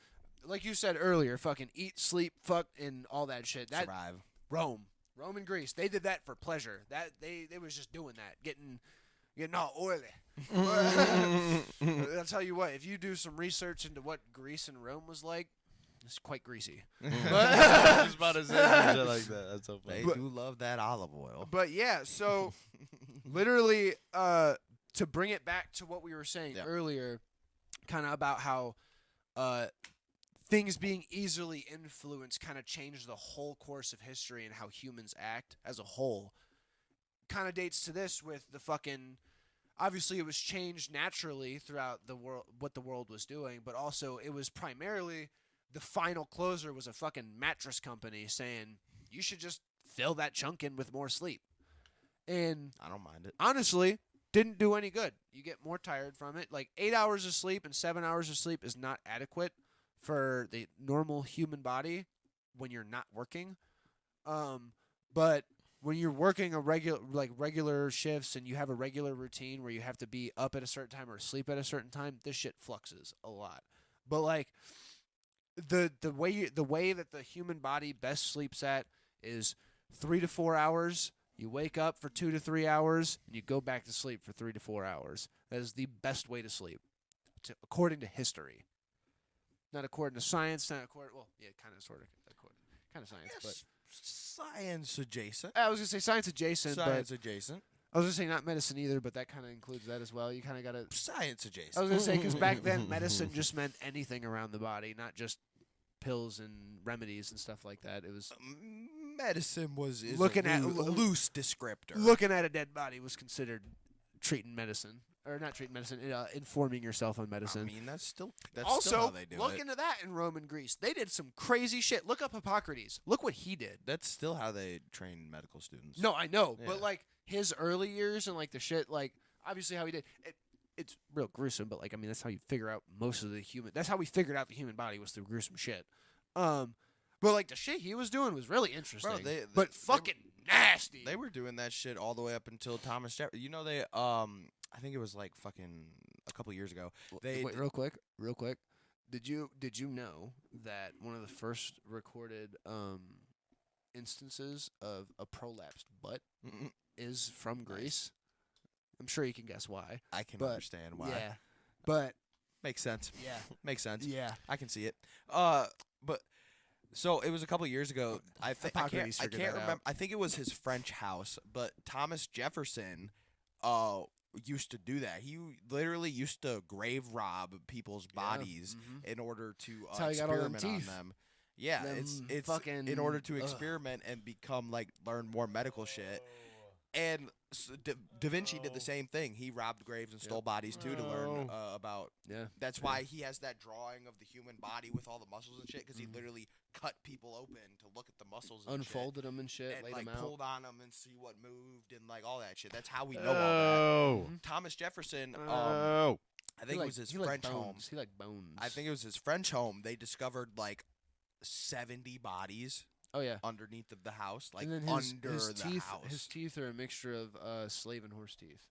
Like you said earlier, fucking eat, sleep, fuck, and all that shit. That Survive. Rome and Greece. They did that for pleasure. That they was just doing that, getting all oily. I'll tell you what. If you do some research into what Greece and Rome was like, it's quite greasy. I was about to say some shit like that. That's so funny. They do love that olive oil. But yeah, so literally, to bring it back to what we were saying earlier, kind of about how things being easily influenced kind of changed the whole course of history and how humans act as a whole. Kind of dates to this with the fucking. Obviously, it was changed naturally throughout the world, what the world was doing, but also it was primarily the final closer was a fucking mattress company saying you should just fill that chunk in with more sleep. And I don't mind it. honestly, didn't do any good. You get more tired from it. Like 8 hours of sleep and 7 hours of sleep is not adequate for the normal human body when you're not working. But when you're working regular shifts and you have a regular routine where you have to be up at a certain time or sleep at a certain time, this shit fluxes a lot. But like the way that the human body best sleeps at is 3 to 4 hours. You wake up for 2 to 3 hours and you go back to sleep for 3 to 4 hours. That is the best way to sleep, according to history. Not according to science. Not according. Well, yeah, kind of, sort of, kind of science, but. Science adjacent. I was gonna say science adjacent, Science but adjacent. I was gonna say not medicine either, but that kind of includes that as well. You kind of gotta. Science adjacent. I was gonna say because back then medicine just meant anything around the body, not just pills and remedies and stuff like that. It was Medicine is Looking a at- loose descriptor. looking at a dead body was considered treating medicine, or not treating medicine, informing yourself on medicine. I mean, that's still how Also, they do look it. into that in Rome and Greece. They did some crazy shit. Look up Hippocrates. Look what he did. That's still how they train medical students. No, I know, Yeah. but like his early years and like the shit, like obviously how he did it. It's real gruesome, but like I mean, that's how you figure out most of the human. That's how we figured out the human body was through gruesome shit. But like the shit he was doing was really interesting, but fucking nasty. They were doing that shit all the way up until Thomas Jefferson. You know, they I think it was like fucking a couple years ago. They Wait, real quick. Did you know that one of the first recorded instances of a prolapsed butt is from Greece? I'm sure you can guess why. I can But, understand why. Yeah, but Makes sense. yeah, Makes sense. yeah. I can see it. But so it was a couple years ago. I Hippocrates can't figured that out. remember. I think it was his French house, but Thomas Jefferson used to do that. He literally used to grave rob people's bodies in order to That's how he got all them experiment on teeth. them. Yeah, Them it's fucking- in order to ugh. experiment and become like learn more medical shit. And Da Vinci did the same thing. He robbed graves and stole bodies too to learn about. Yeah. That's why he has that drawing of the human body with all the muscles and shit. Because he literally cut people open to look at the muscles and Unfolded them and shit, shit, and laid like them out. pulled on them and see what moved and like all that shit. That's how we know all that. Oh. Thomas Jefferson. Oh. I think it was his French home. He liked bones. I think it was his French home. They discovered like 70 bodies Oh yeah. underneath of the house, like And then under his the teeth, house. His teeth are a mixture of slave and horse teeth.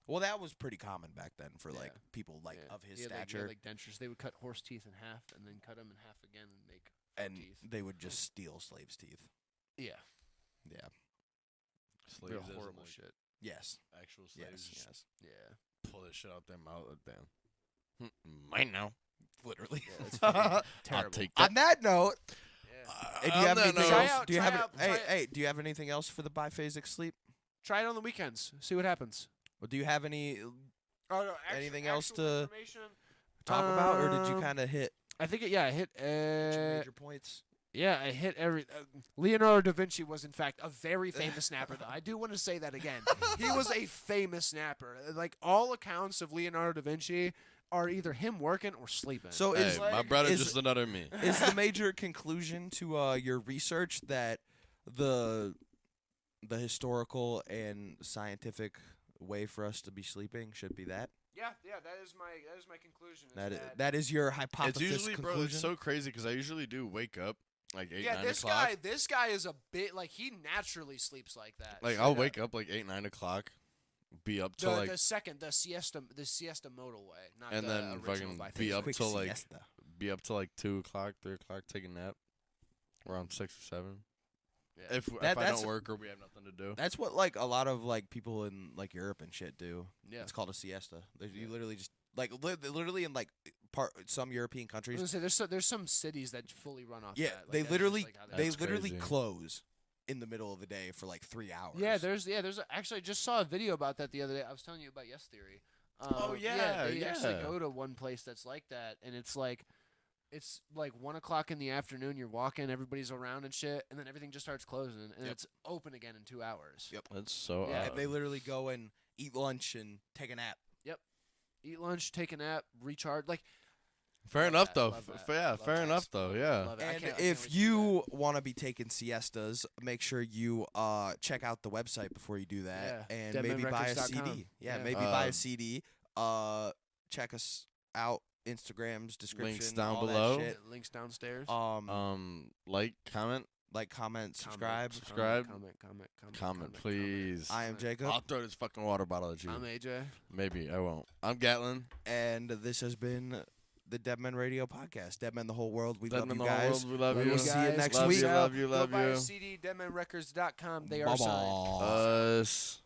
Well, that was pretty common back then for like Yeah. people like Yeah. of his He had, stature, like dentures. They would cut horse teeth in half and then cut them in half again and make and teeth. they would just steal slaves' teeth. Yeah. Yeah. Slaves Real as in, horrible like, shit. Yes. Actual slaves Yes. just Yes. Yeah. pull that shit out their mouth. Damn. Mine now. Literally. Yeah, it's fucking terrible. I'll take that. On that note, Yeah. do you have anything Try else? out- Do you try have out- hey try- hey? Do you have anything else for the biphasic sleep? Try it on the weekends. See what happens. Well, do you have any Oh no, anything else actual to information? talk about, or did you kind of hit I think I hit. your major points? Yeah, I hit every. Leonardo da Vinci was, in fact, a very famous snapper. Though I do want to say that again. He was a famous snapper. Like all accounts of Leonardo da Vinci are either him working or sleeping. So Hey, is my brother is- just another me. is the major conclusion to your research that the historical and scientific way for us to be sleeping should be that? yeah, that is my conclusion. Is That is your It's hypothesis usually, conclusion. bro. It's so crazy because I usually do wake up like 8, yeah, 9 this o'clock. this guy is a bit like he naturally sleeps like that. Like Straight I'll up. wake up like 8, 9 o'clock, be up till like, the siesta modal way, not and the then original fucking by be Facebook. up Quick till like siesta. be up till like 2 o'clock, 3 o'clock, take a nap around 6 or 7. Yeah. If I that's- don't work or we have nothing to do. That's what like a lot of like people in like Europe and shit do. Yeah. It's called a siesta. You literally just like literally in like some European I was countries. gonna say, there's some cities that fully run off. Yeah, that. Like, they that's just, literally like, how they That's literally crazy. close in the middle of the day for like 3 hours. Yeah, there's actually I just saw a video about that the other day. I was telling you about Yes Theory. Oh, yeah, they actually yeah. go to one place that's like that, and it's like 1 o'clock in the afternoon. You're walking, everybody's around and shit, and then everything just starts closing, and Yep. it's open again in 2 hours. Yep. That's so Yeah, odd. And they literally go and eat lunch and take a nap. Eat lunch, take a nap, recharge. Like Fair love enough that, though. love that, Yeah, love fair that. enough though. Yeah. love it. I And can't wait if to do you want to be taking siestas, make sure you check out the website before you do that, Yeah, and maybe buy a deadmenrecords.com. CD. Yeah, Yeah. maybe buy Um, a CD. Check us out. Instagram's description. Links down all that below. shit. that, links downstairs. Like, comment, Like, comment, subscribe. subscribe. Comment, please. I am Jacob, I'll throw this fucking water bottle at you. I'm AJ. Maybe I won't. I'm Gatlin. and this has been the DeadMen Radio Podcast. DeadMen, the whole world. We Dead love in you the whole guys. world, we love We you. will see you next love week. You, love you. Go Love buy you. a CD, deadmenrecords.com. They are Bye-bye. signed. Us.